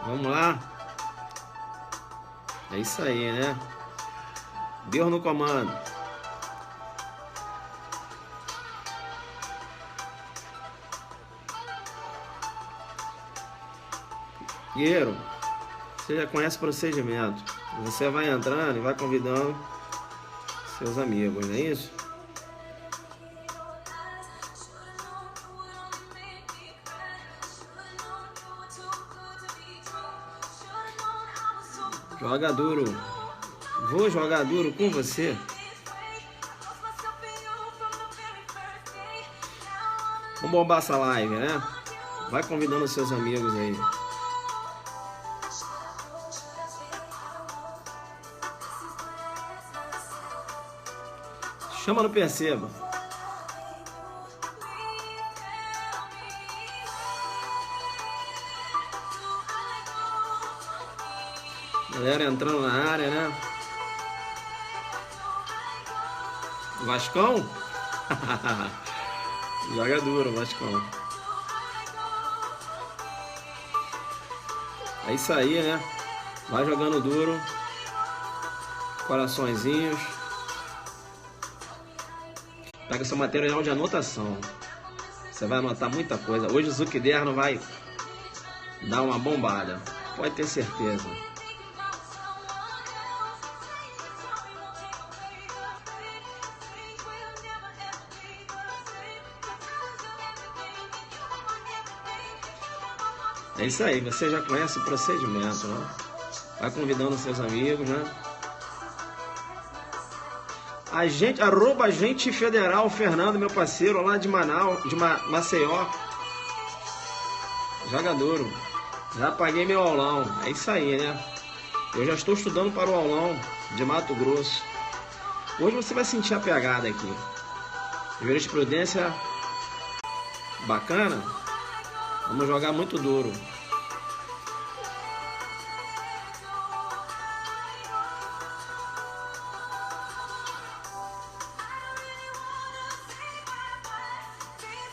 Vamos lá. É isso aí, né? Deus no comando. Guerreiro, você já conhece o procedimento. Você vai entrando e vai convidando seus amigos, não é isso? Joga duro. Vou jogar duro com você. Vamos bombar essa live, né? Vai convidando seus amigos aí. Chama no perceba. Galera entrando na área, né? Vascão? Joga duro, Vascão. É isso aí, né? Vai jogando duro. Coraçõezinhos. Pega seu material de anotação. Você vai anotar muita coisa. Hoje o Zuckerberg vai dar uma bombada. Pode ter certeza. É isso aí, você já conhece o procedimento, né? Vai convidando seus amigos, né? Agente federal Fernando, meu parceiro, lá de Manaus, de Maceió. Joga duro. Já paguei meu aulão. É isso aí, né? Eu já estou estudando para o aulão de Mato Grosso. Hoje você vai sentir a pegada aqui. Jurisprudência bacana. Vamos jogar muito duro.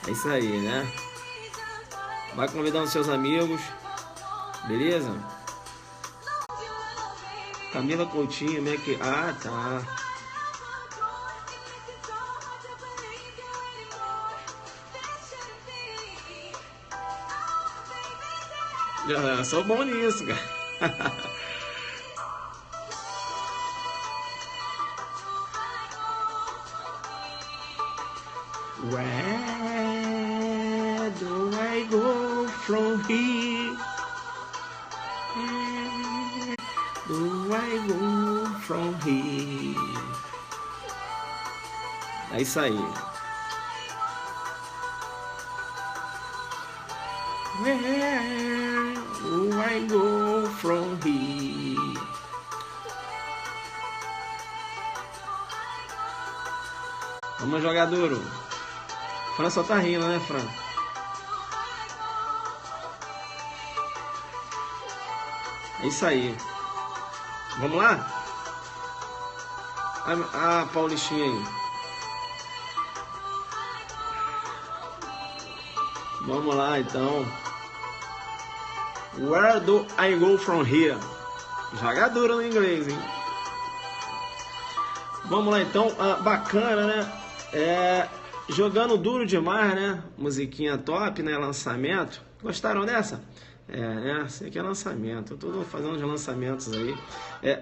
É isso aí, né? Vai convidando seus amigos. Beleza? Camila Coutinho, né? Ah, tá. Já sou bom nisso, cara. Where do I go from here? Where do I go from here? É isso aí. Where do I go from here? Vamos jogar duro. Fran só tá rindo, né, Fran? É isso aí. Vamos lá? Ah, Paulistinha aí. Vamos lá, então. Where do I go from here? Joga duro no inglês, hein? Vamos lá, então. Bacana, né? Jogando duro demais, né? Musiquinha top, né? Lançamento. Gostaram dessa? Né? Isso aqui é lançamento. Eu tô fazendo os lançamentos aí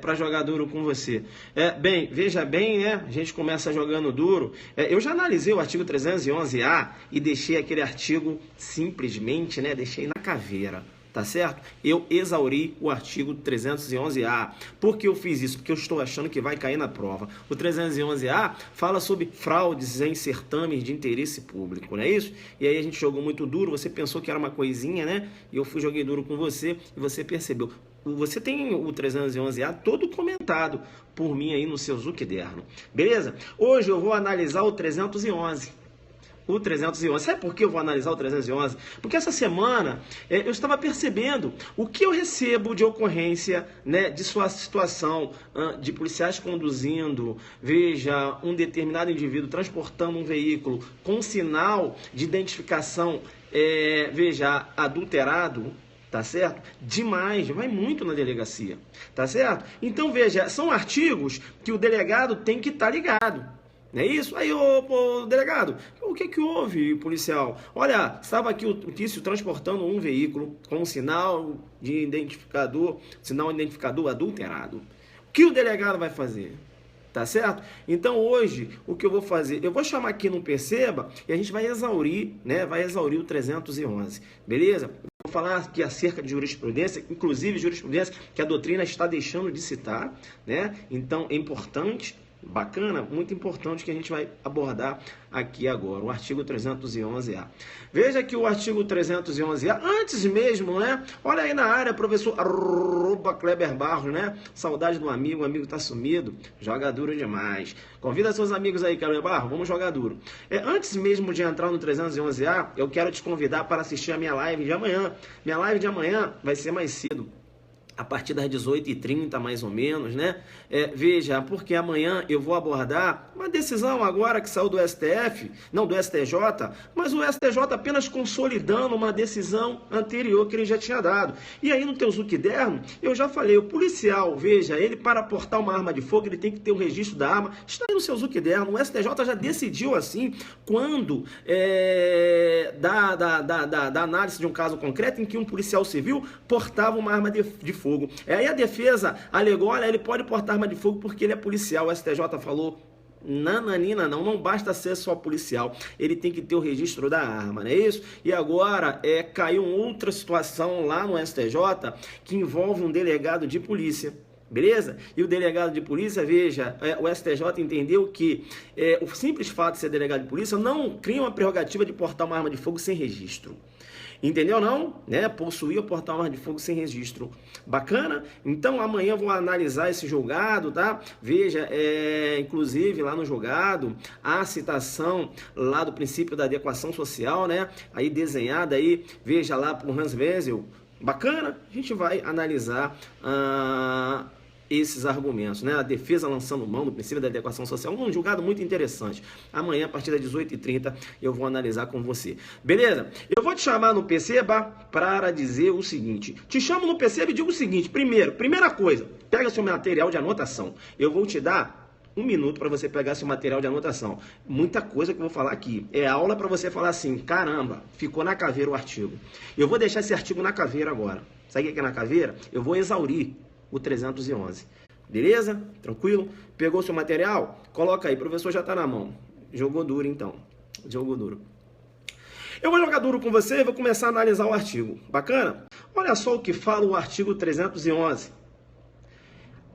para jogar duro com você. Bem, veja bem, né? A gente começa jogando duro. Eu já analisei o artigo 311-A e deixei aquele artigo simplesmente, né? Deixei na caveira. Tá certo? Eu exauri o artigo 311-A. Por que eu fiz isso? Porque eu estou achando que vai cair na prova. O 311-A fala sobre fraudes em certames de interesse público, não é isso? E aí a gente jogou muito duro, você pensou que era uma coisinha, né? E eu joguei duro com você e você percebeu. Você tem o 311-A todo comentado por mim aí no seu Zuckerberg. Beleza? Hoje eu vou analisar o 311. O 311. Sabe por que eu vou analisar o 311? Porque essa semana eu estava percebendo o que eu recebo de ocorrência, né, de sua situação, de policiais conduzindo, veja, um determinado indivíduo transportando um veículo com sinal de identificação, veja, adulterado, tá certo? Demais, vai muito na delegacia, tá certo? Então veja, são artigos que o delegado tem que estar ligado. Não é isso? Aí, ô delegado, o que houve, policial? Olha, estava aqui o Tício transportando um veículo com sinal identificador adulterado. O que o delegado vai fazer? Tá certo? Então hoje, o que eu vou fazer? Eu vou chamar aqui no Perceba e a gente vai exaurir, né? Vai exaurir o 311, beleza? Vou falar aqui acerca de jurisprudência, inclusive jurisprudência que a doutrina está deixando de citar, né? Então é importante, bacana, muito importante que a gente vai abordar aqui agora, o artigo 311A. Veja que o artigo 311A, antes mesmo, né? Olha aí na área, professor Kleber Barros, né? Saudade do amigo, o amigo tá sumido, joga duro demais. Convida seus amigos aí, Kleber Barros, vamos jogar duro. Antes mesmo de entrar no 311A, eu quero te convidar para assistir a minha live de amanhã. Minha live de amanhã vai ser mais cedo, a partir das 18h30, mais ou menos, né? Veja, porque amanhã eu vou abordar uma decisão agora que saiu do STF, não do STJ, mas o STJ apenas consolidando uma decisão anterior que ele já tinha dado. E aí no teu Zuquiderno, eu já falei, o policial, veja, ele para portar uma arma de fogo, ele tem que ter o registro da arma, está aí no seu Zuquiderno, o STJ já decidiu assim, quando da análise de um caso concreto em que um policial civil portava uma arma de fogo. Aí a defesa alegou, olha, ele pode portar arma de fogo porque ele é policial. O STJ falou, nananina, não basta ser só policial, ele tem que ter o registro da arma, não é isso? E agora caiu outra situação lá no STJ que envolve um delegado de polícia. Beleza? E o delegado de polícia, veja, o STJ entendeu que o simples fato de ser delegado de polícia não cria uma prerrogativa de portar uma arma de fogo sem registro. Entendeu não? Né? Possuir ou portar uma arma de fogo sem registro. Bacana? Então amanhã eu vou analisar esse julgado, tá? Veja, inclusive lá no julgado, a citação lá do princípio da adequação social, né? Aí desenhada aí, veja lá por Hans Wesel. Bacana? A gente vai analisar esses argumentos, né? A defesa lançando mão do princípio da adequação social, um julgado muito interessante. Amanhã, a partir das 18h30, eu vou analisar com você. Beleza? Eu vou te chamar no Perceba para dizer o seguinte. Te chamo no Perceba e digo o seguinte. Primeira coisa, pega seu material de anotação. Eu vou te dar 1 minuto para você pegar seu material de anotação. Muita coisa que eu vou falar aqui. É aula para você falar assim, caramba, ficou na caveira o artigo. Eu vou deixar esse artigo na caveira agora. Sabe o que é na caveira? Eu vou exaurir o 311. Beleza? Tranquilo? Pegou seu material? Coloca aí, o professor já está na mão. Jogou duro então. Jogou duro. Eu vou jogar duro com você e vou começar a analisar o artigo. Bacana? Olha só o que fala o artigo 311.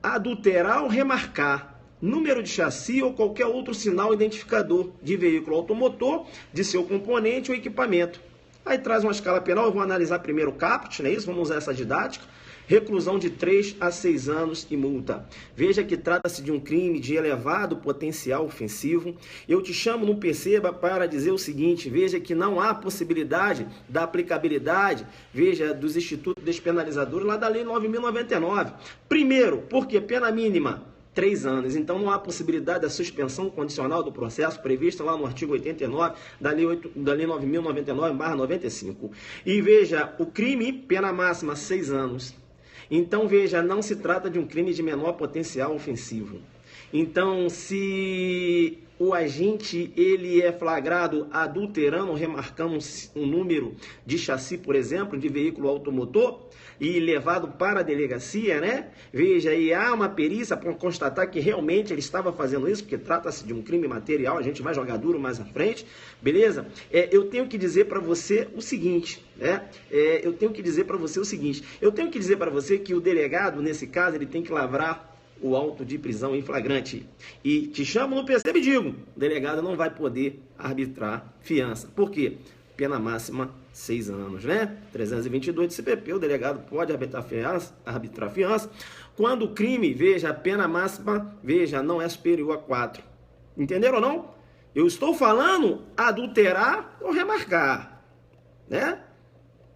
Adulterar ou remarcar número de chassi ou qualquer outro sinal identificador de veículo automotor, de seu componente ou equipamento. Aí traz uma escala penal, eu vou analisar primeiro o caput, não é isso? Vamos usar essa didática. Reclusão de 3 a 6 anos e multa. Veja que trata-se de um crime de elevado potencial ofensivo. Eu te chamo no Perceba para dizer o seguinte, veja que não há possibilidade da aplicabilidade, veja, dos institutos despenalizadores lá da Lei 9.099. Primeiro, porque pena mínima 3 anos. Então não há possibilidade da suspensão condicional do processo prevista lá no artigo 89 da Lei 9.099/95. E veja, o crime, pena máxima 6 anos. Então veja, não se trata de um crime de menor potencial ofensivo. Então se o agente ele é flagrado adulterando ou remarcando um número de chassi, por exemplo, de veículo automotor, e levado para a delegacia, né? Veja, e há uma perícia para constatar que realmente ele estava fazendo isso, porque trata-se de um crime material, a gente vai jogar duro mais à frente, beleza? Eu tenho que dizer para você o seguinte, né? Eu tenho que dizer para você que o delegado, nesse caso, ele tem que lavrar o auto de prisão em flagrante. E te chamo no Perceba e digo, o delegado não vai poder arbitrar fiança. Por quê? Pena máxima 6 anos, né? 322 do CPP, o delegado pode arbitrar fiança quando o crime, veja, a pena máxima, veja, não é superior a 4. Entenderam ou não? Eu estou falando adulterar ou remarcar, né?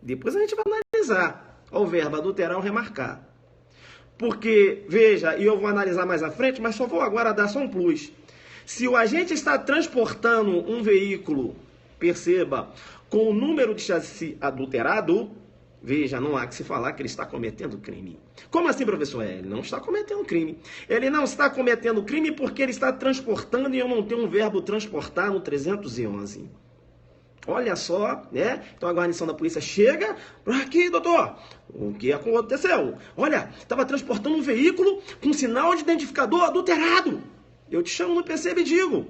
Depois a gente vai analisar o verbo adulterar ou remarcar. Porque, veja, e eu vou analisar mais à frente, mas só vou agora dar só um plus. Se o agente está transportando um veículo, perceba, com o número de chassi adulterado, veja, não há que se falar que ele está cometendo crime. Como assim, professor? Ele não está cometendo crime. Ele não está cometendo crime porque ele está transportando e eu não tenho um verbo transportar no 311. Olha só, né? Então a guarnição da polícia chega, aqui, doutor, o que aconteceu? Olha, estava transportando um veículo com sinal de identificador adulterado. Eu te chamo no PC e digo,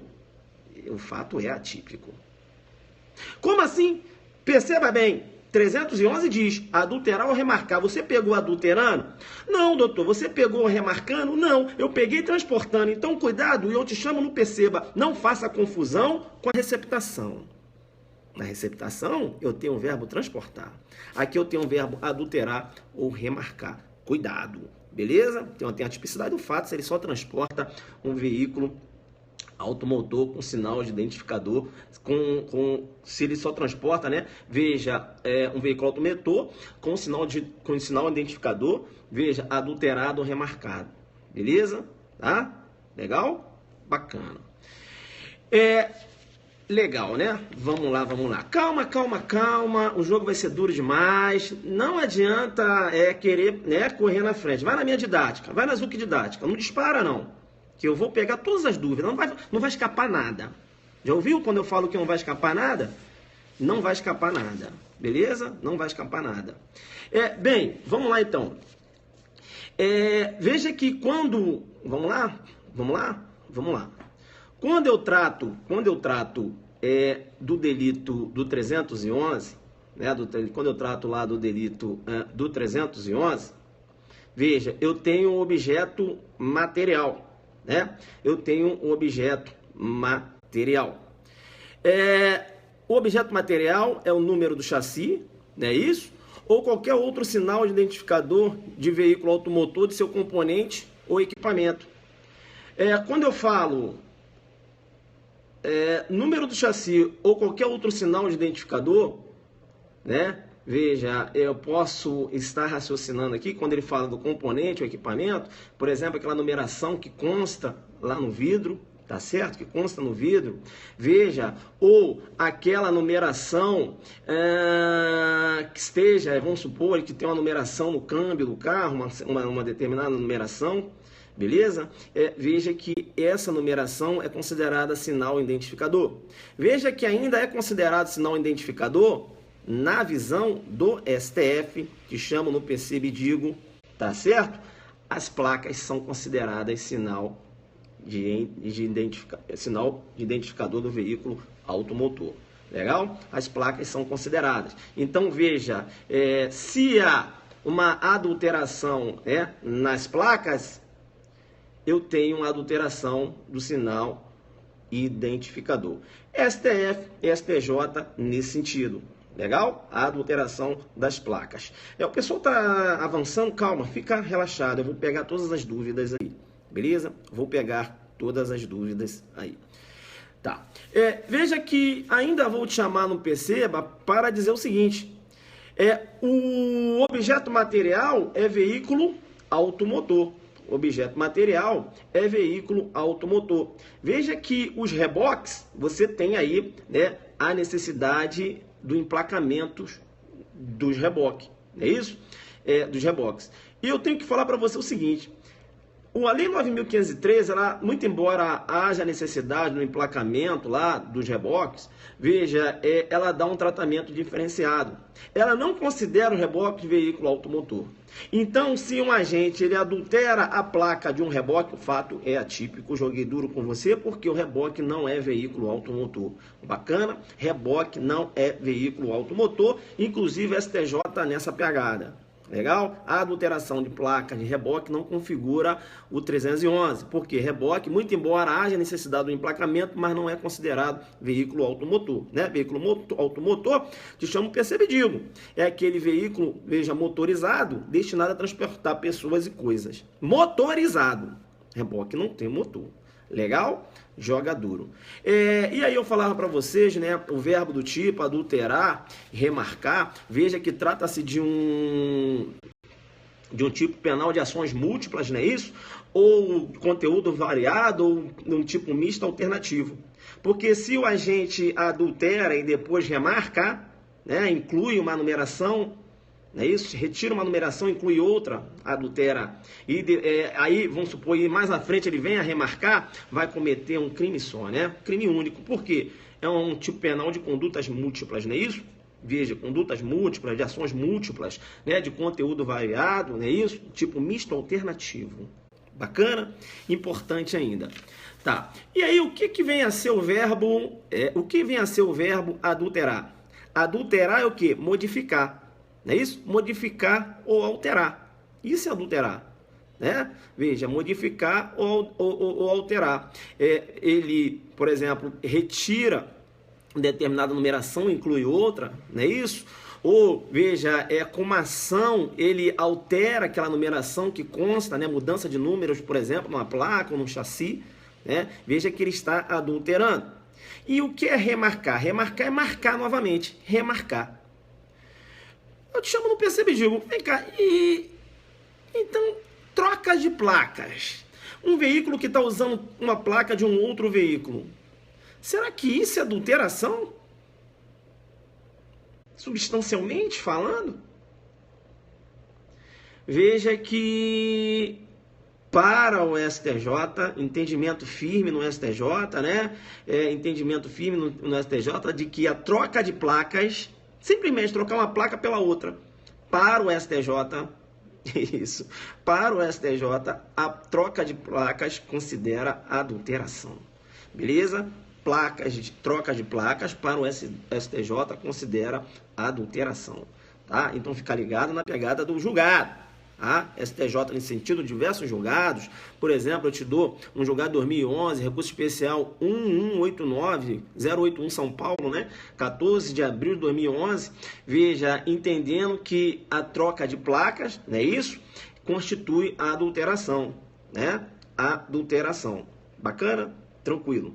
o fato é atípico. Como assim? Perceba bem, 311 diz, adulterar ou remarcar. Você pegou adulterando? Não, doutor. Você pegou remarcando? Não. Eu peguei transportando. Então, cuidado, e eu te chamo no perceba. Não faça confusão com a receptação. Na receptação, eu tenho o verbo transportar. Aqui eu tenho o verbo adulterar ou remarcar. Cuidado, beleza? Então, tem a tipicidade do fato se ele só transporta um veículo automotor com sinal de identificador, se ele só transporta, né? Veja, um veículo automotor com sinal identificador, veja, adulterado ou remarcado. Beleza? Tá? Legal? Bacana. Legal, né? Vamos lá, vamos lá. Calma, calma, calma. O jogo vai ser duro demais. Não adianta querer, né, correr na frente. Vai na minha didática, vai na Zuc didática. Não dispara, não. Que eu vou pegar todas as dúvidas, não vai escapar nada. Já ouviu quando eu falo que não vai escapar nada? Não vai escapar nada, beleza? Não vai escapar nada. Bem, vamos lá então. Veja que quando... Vamos lá? Quando eu trato do delito do 311, né, quando eu trato lá do delito do 311, veja, eu tenho um objeto material. Né? Eu tenho um objeto material. O objeto material é o número do chassi, não é isso? Ou qualquer outro sinal de identificador de veículo automotor, de seu componente ou equipamento. Quando eu falo número do chassi ou qualquer outro sinal de identificador, né? Veja, eu posso estar raciocinando aqui, quando ele fala do componente ou equipamento, por exemplo, aquela numeração que consta lá no vidro, tá certo? Que consta no vidro. Veja, ou aquela numeração que esteja, vamos supor, que tem uma numeração no câmbio do carro, uma determinada numeração, beleza? Veja que essa numeração é considerada sinal identificador. Veja que ainda é considerado sinal identificador na visão do STF, que chamo no percebe e digo, tá certo? As placas são consideradas sinal de identificador do veículo automotor. Legal? As placas são consideradas. Então, veja, se há uma adulteração nas placas, eu tenho uma adulteração do sinal identificador. STF e STJ nesse sentido. Legal? A adulteração das placas. O pessoal está avançando, calma, fica relaxado. Eu vou pegar todas as dúvidas aí. Beleza? Vou pegar todas as dúvidas aí. Tá. Veja que ainda vou te chamar no perceba para dizer o seguinte. O objeto material é veículo automotor. Objeto material é veículo automotor. Veja que os reboques, você tem aí, né, a necessidade do emplacamento dos reboques, não é isso? Dos reboques. E eu tenho que falar para você o seguinte, a Lei 9.513, ela, muito embora haja necessidade no emplacamento lá dos reboques, veja, ela dá um tratamento diferenciado. Ela não considera o reboque de veículo automotor. Então, se um agente ele adultera a placa de um reboque, o fato é atípico. Joguei duro com você porque o reboque não é veículo automotor. Bacana? Reboque não é veículo automotor, inclusive STJ nessa pegada. Legal? A adulteração de placa de reboque não configura o 311, porque reboque, muito embora haja necessidade do emplacamento, mas não é considerado veículo automotor, né? Veículo automotor, te chamo percebido. É aquele veículo, veja, motorizado, destinado a transportar pessoas e coisas. Motorizado. Reboque não tem motor. Legal? Joga duro. E aí eu falava para vocês, né, o verbo do tipo adulterar, remarcar, veja que trata-se de um tipo penal de ações múltiplas, não é isso? Ou conteúdo variado, ou um tipo misto alternativo. Porque se o agente adultera e depois remarca, né, inclui uma numeração não é isso? Retira uma numeração, inclui outra, adultera. E aí, vamos supor, e mais à frente ele vem a remarcar, vai cometer um crime só, né? Crime único. Por quê? É um tipo penal de condutas múltiplas, não é isso? Veja, condutas múltiplas, de ações múltiplas, né? De conteúdo variado, não é isso? Tipo misto alternativo. Bacana? Importante ainda. Tá. E aí, o que vem a ser o verbo? O que vem a ser o verbo adulterar? Adulterar é o quê? Modificar. Não é isso? Modificar ou alterar. Isso é adulterar. Né? Veja, modificar ou alterar. Ele, por exemplo, retira determinada numeração, inclui outra, não é isso? Ou, veja, com uma ação, ele altera aquela numeração que consta, né? Mudança de números, por exemplo, numa placa ou num chassi, né? Veja que ele está adulterando. E o que é remarcar? Remarcar é marcar novamente, remarcar. Eu te chamo no PC e digo, vem cá, então, troca de placas. Um veículo que está usando uma placa de um outro veículo. Será que isso é adulteração? Substancialmente falando? Veja que para o STJ, entendimento firme no STJ, né? Entendimento firme no STJ de que a troca de placas, simplesmente trocar uma placa pela outra, para o STJ, isso, para o STJ, a troca de placas considera adulteração. Beleza? Troca de placas para o STJ considera adulteração. Tá? Então fica ligado na pegada do julgado. Tá? STJ, nesse sentido, diversos julgados. Por exemplo, eu te dou um julgado 2011, recurso especial 1189081 São Paulo, né? 14 de abril de 2011. Veja, entendendo que a troca de placas, não é isso? Constitui a adulteração, né? Adulteração. Bacana? Tranquilo.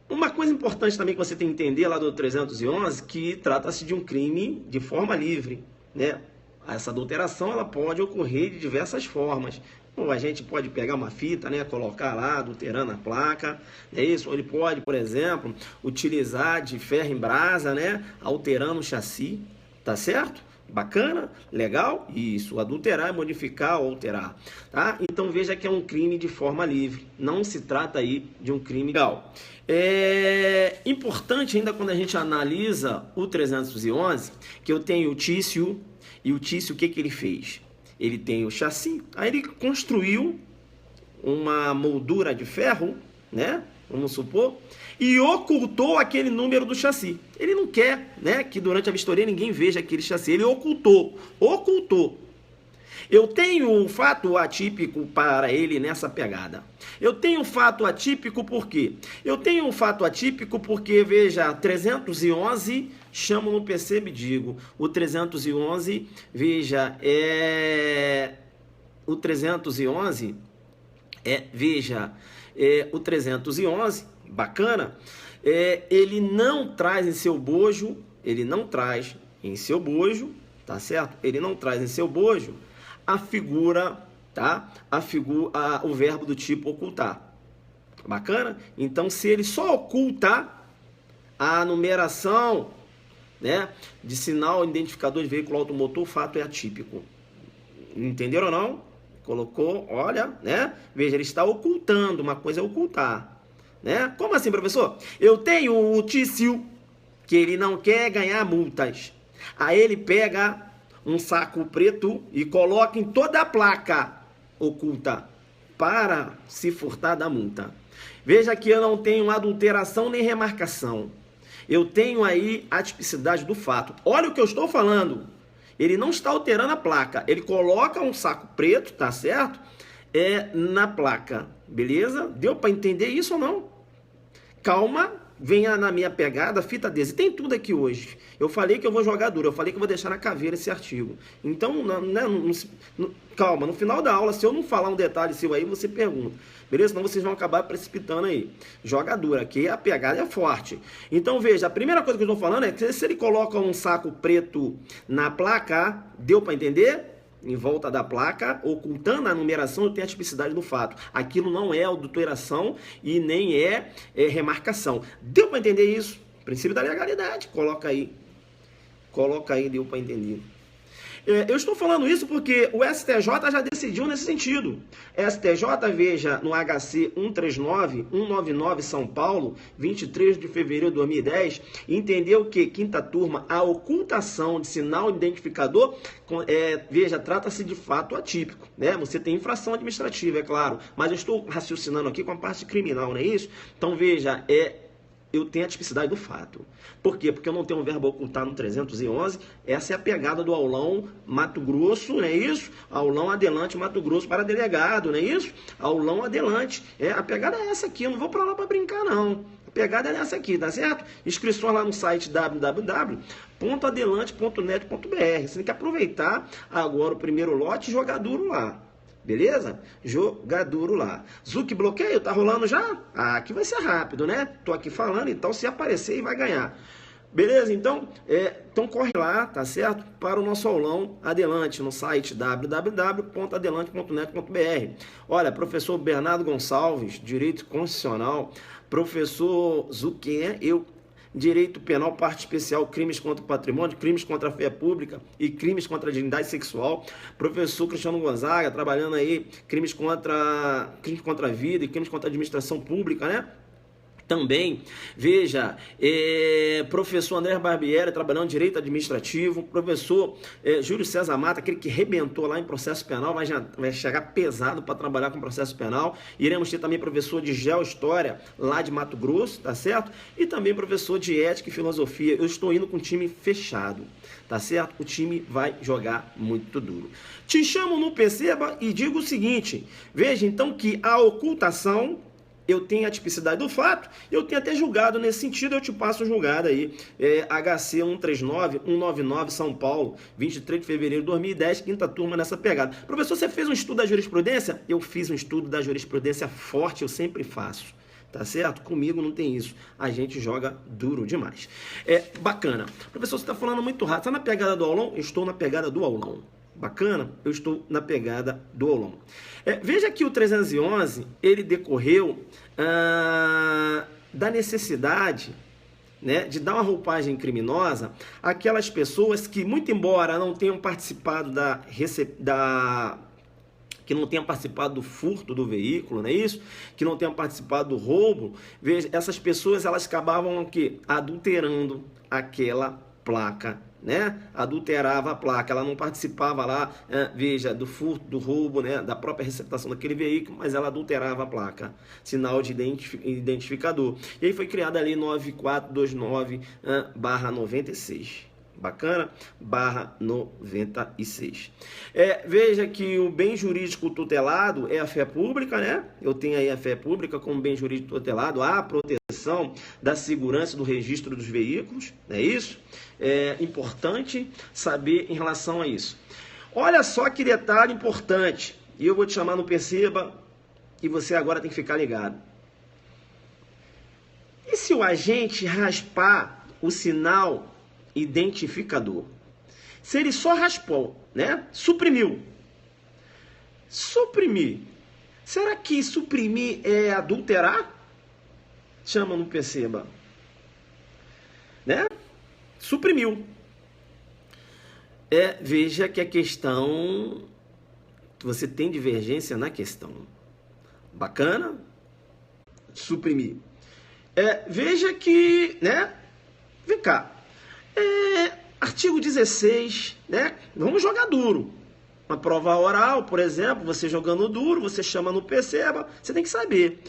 Uma coisa importante também que você tem que entender lá do 311, que trata-se de um crime de forma livre, né? Essa adulteração ela pode ocorrer de diversas formas. Ou a gente pode pegar uma fita, né, colocar lá, adulterando a placa, é isso? Ou ele pode, por exemplo, utilizar de ferro em brasa, né, alterando o chassi, tá certo? Bacana? Legal? Isso, adulterar, modificar ou alterar, tá? Então veja que é um crime de forma livre, não se trata aí de um crime legal. É importante ainda quando a gente analisa o 311, que eu tenho o Tício, e o Tício o que ele fez? Ele tem o chassi, aí ele construiu uma moldura de ferro, né? Vamos supor, e ocultou aquele número do chassi. Ele não quer, né, que durante a vistoria ninguém veja aquele chassi. Ele ocultou. Eu tenho um fato atípico para ele nessa pegada. Eu tenho um fato atípico por quê? Eu tenho um fato atípico porque, veja, 311, chamo no PC e digo, o 311, veja, o 311, o 311, bacana, ele não traz em seu bojo, tá certo? Ele não traz em seu bojo a figura, tá? O verbo do tipo ocultar. Bacana? Então, se ele só oculta a numeração, né, de sinal identificador de veículo automotor, o fato é atípico. Entenderam ou não? Colocou, olha, né? Veja, ele está ocultando, uma coisa é ocultar, né? Como assim, professor? Eu tenho o Tício, que ele não quer ganhar multas. Aí ele pega um saco preto e coloca em toda a placa oculta para se furtar da multa. Veja que eu não tenho adulteração nem remarcação. Eu tenho aí a tipicidade do fato. Olha o que eu estou falando. Ele não está alterando a placa. Ele coloca um saco preto, tá certo? Na placa. Beleza? Deu para entender isso ou não? Calma, venha na minha pegada, fita adesiva. Tem tudo aqui hoje. Eu falei que eu vou jogar duro. Eu falei que eu vou deixar na caveira esse artigo. Então, calma. No final da aula, se eu não falar um detalhe seu aí, você pergunta. Beleza? Senão vocês vão acabar precipitando aí. Joga dura, aqui a pegada é forte. Então, veja, a primeira coisa que eu estou falando é que se ele coloca um saco preto na placa, deu para entender? Em volta da placa, ocultando a numeração, eu tenho a tipicidade do fato. Aquilo não é adulteração e nem é remarcação. Deu para entender isso? Princípio da legalidade, coloca aí, deu para entender. Eu estou falando isso porque o STJ já decidiu nesse sentido. STJ, veja, no HC 139-199 São Paulo, 23 de fevereiro de 2010, entendeu que, quinta turma, a ocultação de sinal identificador, veja, trata-se de fato atípico, né? Você tem infração administrativa, é claro, mas eu estou raciocinando aqui com a parte criminal, não é isso? Então, veja, eu tenho a tipicidade do fato. Por quê? Porque eu não tenho um verbo ocultar no 311. Essa é a pegada do aulão Mato Grosso, não é isso? Aulão adelante Mato Grosso para delegado, não é isso? Aulão adelante. A pegada é essa aqui, eu não vou para lá para brincar, não. A pegada é essa aqui, tá certo? Inscrições lá no site www.adelante.net.br. Você tem que aproveitar agora o primeiro lote e jogar duro lá. Beleza? Jogaduro lá. Zuc bloqueio, tá rolando já? Aqui vai ser rápido, né? Tô aqui falando, então se aparecer vai ganhar. Beleza? Então corre lá, tá certo? Para o nosso aulão Adelante, no site www.adelante.net.br. Olha, professor Bernardo Gonçalves, Direito Constitucional, professor Zuquinha, Direito Penal, parte especial, crimes contra o patrimônio, crimes contra a fé pública e crimes contra a dignidade sexual. Professor Cristiano Gonzaga, trabalhando aí, crimes contra a vida e crimes contra a administração pública, né? Também, veja, professor André Barbieri, trabalhando em Direito Administrativo, professor Júlio César Mata, aquele que rebentou lá em processo penal, vai chegar pesado para trabalhar com processo penal. Iremos ter também professor de Geohistória, lá de Mato Grosso, tá certo? E também professor de Ética e Filosofia. Eu estou indo com um time fechado, tá certo? O time vai jogar muito duro. Te chamo no Perceba e digo o seguinte, veja então que a ocultação, eu tenho a tipicidade do fato, eu tenho até julgado nesse sentido, eu te passo o julgado aí. HC 139-199 São Paulo, 23 de fevereiro de 2010, quinta turma nessa pegada. Professor, você fez um estudo da jurisprudência? Eu fiz um estudo da jurisprudência forte, eu sempre faço. Tá certo? Comigo não tem isso. A gente joga duro demais. Bacana. Professor, você está falando muito rápido. Está na pegada do aulão? Eu estou na pegada do aulão. Bacana? Eu estou na pegada do aulão. Veja que o 311, ele decorreu da necessidade, né, de dar uma roupagem criminosa àquelas pessoas que, muito embora não tenham participado que não tenham participado do furto do veículo, não é isso? Que não tenham participado do roubo, veja, essas pessoas, elas acabavam aqui adulterando aquela placa, né? Adulterava a placa, ela não participava lá, veja, do furto, do roubo, né? Da própria receptação daquele veículo, mas ela adulterava a placa, sinal de identificador. E aí foi criada a lei 9429/96. Bacana? /96. Veja que o bem jurídico tutelado é a fé pública, né? Eu tenho aí a fé pública como bem jurídico tutelado, a proteção da segurança do registro dos veículos, não é isso? É importante saber em relação a isso. Olha só que detalhe importante, e eu vou te chamar no Perceba, e você agora tem que ficar ligado. E se o agente raspar o sinal identificador? Se ele só raspou, né? Suprimir. Será que suprimir é adulterar? Chama no Perceba, né? Suprimiu. Veja que a questão, você tem divergência na questão. Bacana? Suprimir. Veja que, né? Vem cá. Artigo 16, né? Vamos jogar duro. Uma prova oral, por exemplo, você jogando duro, você chama no Perceba, você tem que saber.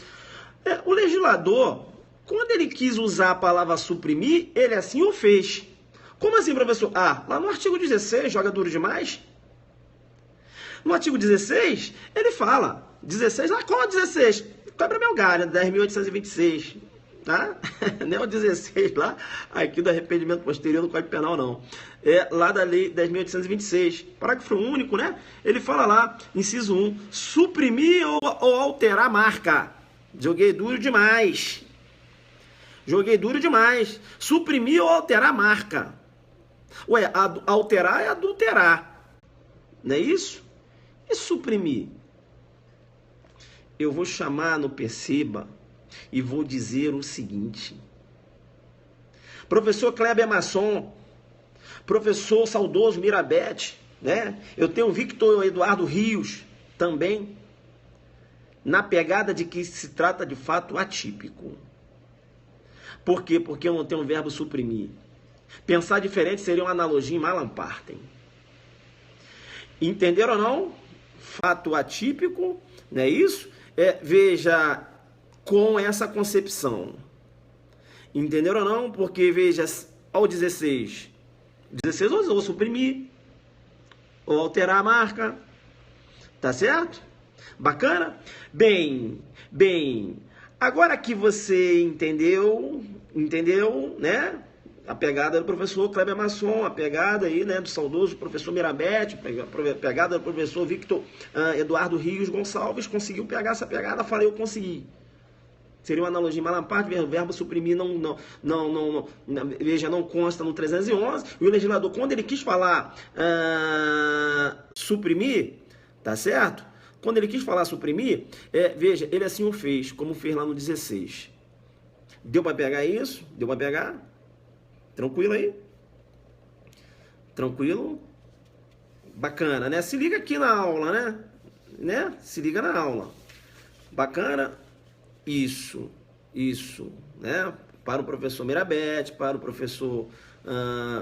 O legislador, quando ele quis usar a palavra suprimir, ele assim o fez. Como assim, professor? Lá no artigo 16, joga duro demais? No artigo 16, ele fala, 16, qual é o 16? Quebra meu galho, 10.826. Tá? Não é o 16 lá, aqui do arrependimento posterior do Código Penal, não. Lá da Lei 10.826, parágrafo único, né? Ele fala lá, inciso 1, suprimir ou alterar marca. Joguei duro demais. Suprimir ou alterar marca. Alterar é adulterar. Não é isso? E suprimir? Eu vou chamar no Perceba e vou dizer o seguinte. professor Kleber Masson, professor saudoso Mirabete, né? Eu tenho o Victor Eduardo Rios também, na pegada de que se trata de fato atípico. Por quê? Porque eu não tenho um verbo suprimir. Pensar diferente seria uma analogia em Alan Partem. Entenderam ou não? Fato atípico, não é isso? Veja, com essa concepção. Entenderam ou não? Porque, veja, ao 16 eu vou suprimir, ou alterar a marca, tá certo? Bacana? Bem, agora que você entendeu, né? A pegada do professor Kleber Masson, a pegada aí, né, do saudoso professor Mirabete, a pegada do professor Victor Eduardo Rios Gonçalves, conseguiu pegar essa pegada, falei, eu consegui. Seria uma analogia em Alan Partem, o verbo suprimir veja, não consta no 311, e o legislador, quando ele quis falar suprimir, tá certo? Quando ele quis falar suprimir, veja, ele assim o fez, como fez lá no 16. Deu para pegar isso? Deu para pegar? Tranquilo aí? Tranquilo? Bacana, né? Se liga aqui na aula, né? Se liga na aula. Bacana? Isso, né? Para o professor Mirabete, para o professor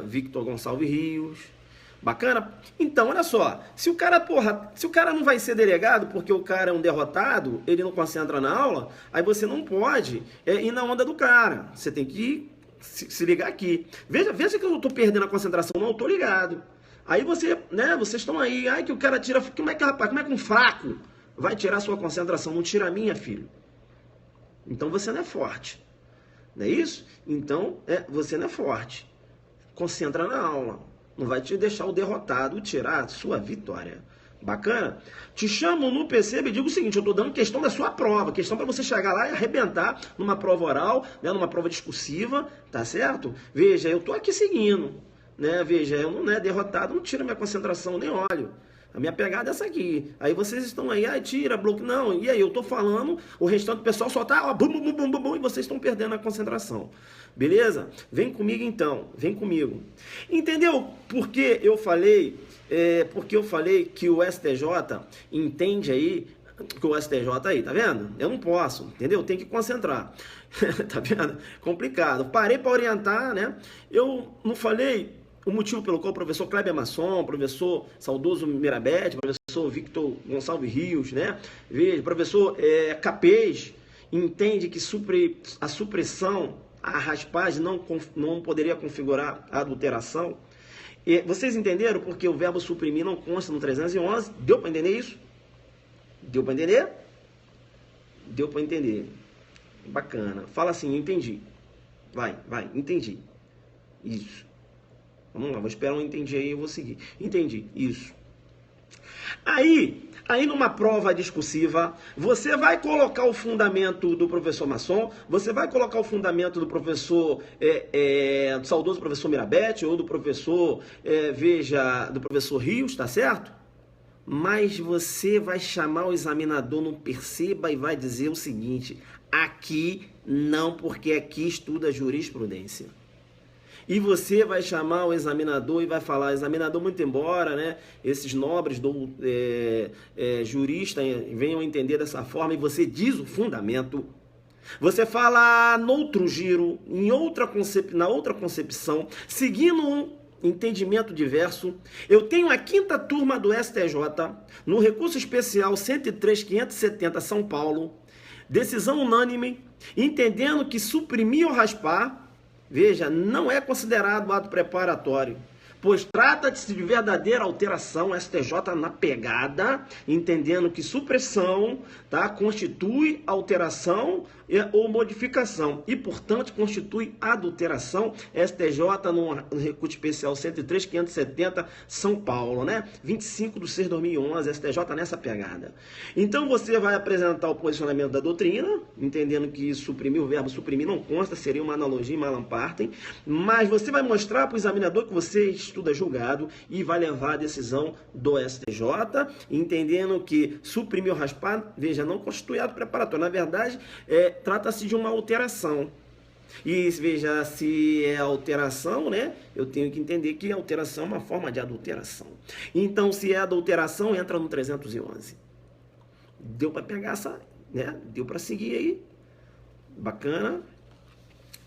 Victor Gonçalves Rios. Bacana? Então, olha só, se o cara não vai ser delegado porque o cara é um derrotado, ele não concentra na aula, aí você não pode ir na onda do cara. Você tem que se ligar aqui. Veja que eu não estou perdendo a concentração, não, eu estou ligado. Aí você, né, vocês estão aí, que o cara tira, como é que um fraco vai tirar sua concentração? Não tira a minha, filho. Então você não é forte. Não é isso? Então, você não é forte. Concentra na aula. Não vai te deixar o derrotado tirar a sua vitória. Bacana? Te chamo no PC e digo o seguinte, eu estou dando questão da sua prova, questão para você chegar lá e arrebentar numa prova oral, né, numa prova discursiva, tá certo? Veja, eu estou aqui seguindo, né? Veja, eu não é derrotado, não tira minha concentração, nem olho. A minha pegada é essa aqui. Aí vocês estão aí, tira, bloco. Não, e aí eu tô falando, o restante do pessoal só tá, bum, e vocês estão perdendo a concentração. Beleza? Vem comigo então, vem comigo. Entendeu por que eu falei, que o STJ entende aí, que o STJ aí, tá vendo? Eu não posso, entendeu? Tem que concentrar. Tá vendo? Complicado. Parei para orientar, né? Eu não falei o motivo pelo qual o professor Kleber Masson, professor saudoso Mirabete, professor Victor Gonçalves Rios, né? Veja, professor Capês, entende que a supressão, a raspagem não poderia configurar a adulteração. E vocês entenderam porque o verbo suprimir não consta no 311? Deu para entender isso? Deu para entender? Deu para entender. Bacana. Fala assim, entendi. Vai, entendi. Isso. Vamos lá, vou esperar um entendi aí, eu vou seguir. Entendi, isso. Aí numa prova discursiva, você vai colocar o fundamento do professor Masson, você vai colocar o fundamento do professor, do saudoso professor Mirabete, ou do professor, do professor Rios, tá certo? Mas você vai chamar o examinador no perceba e vai dizer o seguinte, aqui não, porque aqui estuda jurisprudência. E você vai chamar o examinador e vai falar, examinador, muito embora, né, esses nobres juristas venham entender dessa forma, e você diz o fundamento. Você fala no outro giro, na outra concepção, seguindo um entendimento diverso. Eu tenho a 5ª turma do STJ, no recurso especial 103.570 São Paulo, decisão unânime, entendendo que suprimir ou raspar, veja, não é considerado ato preparatório, pois trata-se de verdadeira alteração, STJ na pegada, entendendo que supressão, tá, constitui alteração ou modificação e, portanto, constitui adulteração, STJ no recurso especial 103.570 São Paulo, né? 25 de 6 de 2011, STJ nessa pegada. Então, você vai apresentar o posicionamento da doutrina, entendendo que suprimir, o verbo suprimir não consta, seria uma analogia em Alan Partem, mas você vai mostrar para o examinador que você estuda julgado e vai levar a decisão do STJ, entendendo que suprimir ou raspar, veja, não constitui ato preparatório. Na verdade, trata-se de uma alteração. E veja, se é alteração, né? Eu tenho que entender que alteração é uma forma de adulteração. Então, se é adulteração, entra no 311. Deu para pegar essa, né? Deu para seguir aí. Bacana.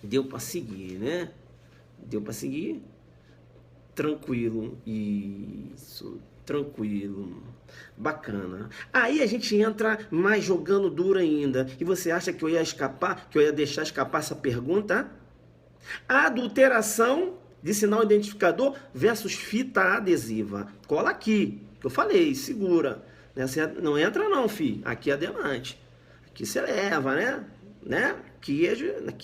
Deu para seguir, né? Deu para seguir. Tranquilo. Isso. Tranquilo. Bacana. Aí a gente entra mais jogando duro ainda. E você acha que eu ia escapar? Que eu ia deixar escapar essa pergunta? Adulteração de sinal identificador versus fita adesiva. Cola aqui. Que eu falei, segura. Não entra não, fi. Aqui é adelante. Aqui você leva, né? Aqui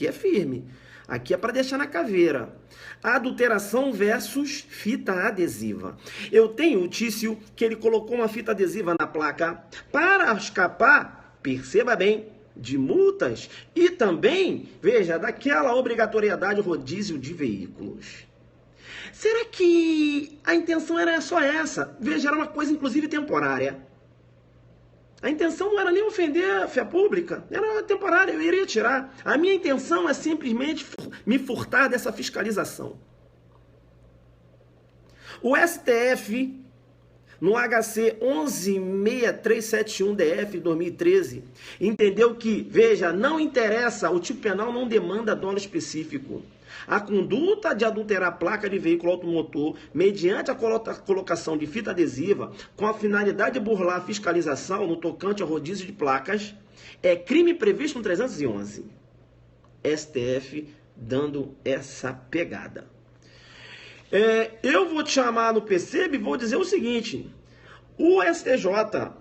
é firme. Aqui é para deixar na caveira. Adulteração versus fita adesiva. Eu tenho o Tício que ele colocou uma fita adesiva na placa para escapar, perceba bem, de multas e também, veja, daquela obrigatoriedade rodízio de veículos. Será que a intenção era só essa? Veja, era uma coisa inclusive temporária. A intenção não era nem ofender a fé pública, era temporária, eu iria tirar. A minha intenção é simplesmente me furtar dessa fiscalização. O STF, no HC 116371-DF 2013, entendeu que, veja, não interessa, o tipo penal não demanda dolo específico. A conduta de adulterar a placa de veículo automotor mediante a colocação de fita adesiva com a finalidade de burlar a fiscalização no tocante ao rodízio de placas é crime previsto no 311. STF dando essa pegada. Eu vou te chamar no PCB e vou dizer o seguinte: o STJ,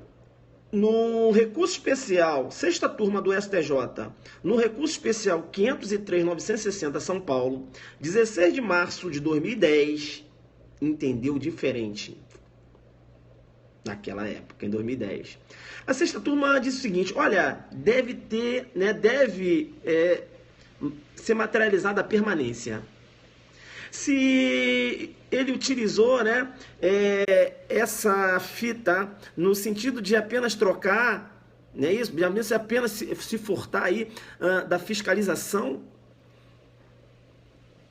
no recurso especial, sexta turma do STJ, no recurso especial 503.960 São Paulo, 16 de março de 2010, entendeu diferente naquela época, em 2010. A sexta turma disse o seguinte: olha, deve ser materializada a permanência. Se ele utilizou, essa fita no sentido de apenas trocar, de apenas se furtar aí da fiscalização,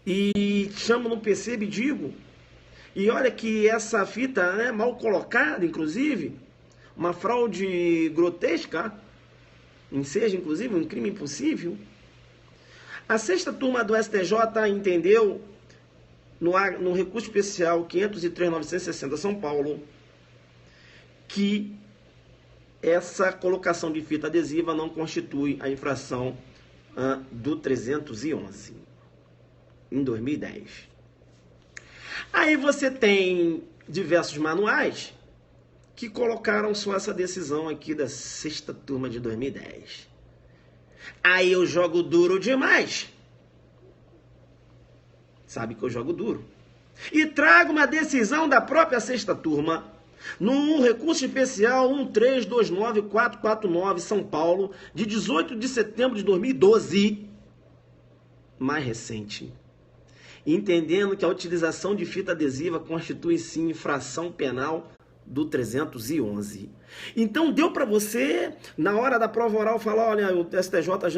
e chamo no PCB e digo, e olha que essa fita, mal colocada, inclusive, uma fraude grotesca, enseja inclusive um crime impossível. A sexta turma do STJ entendeu, no recurso especial 503.960 São Paulo, que essa colocação de fita adesiva não constitui a infração do 311, em 2010. Aí você tem diversos manuais que colocaram só essa decisão aqui da sexta turma de 2010. Aí eu jogo duro demais. Sabe que eu jogo duro. E trago uma decisão da própria sexta turma, no recurso especial 1329449 São Paulo, de 18 de setembro de 2012, mais recente, entendendo que a utilização de fita adesiva constitui sim infração penal do 311. Então deu para você, na hora da prova oral, falar, olha, o STJ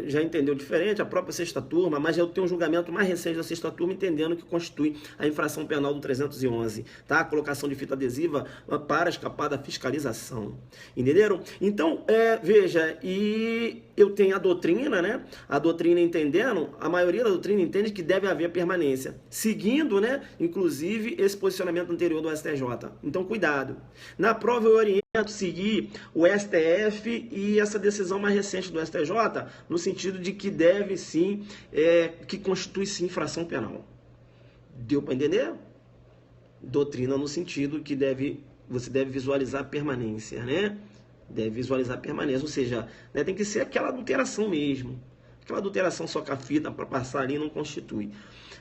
já entendeu diferente, a própria sexta turma, mas eu tenho um julgamento mais recente da sexta turma entendendo que constitui a infração penal do 311, tá? A colocação de fita adesiva para escapar da fiscalização. Entenderam? Então, veja, e eu tenho a doutrina, A doutrina entendendo, a maioria da doutrina entende que deve haver permanência, seguindo, inclusive, esse posicionamento anterior do STJ. Então, cuidado. Na prova eu oriento seguir o STF e essa decisão mais recente do STJ, no sentido de que deve sim, que constitui sim infração penal. Deu para entender? Doutrina no sentido que você deve visualizar a permanência, Deve visualizar a permanência, ou seja, tem que ser aquela adulteração mesmo. Aquela adulteração só com a fita para passar ali não constitui.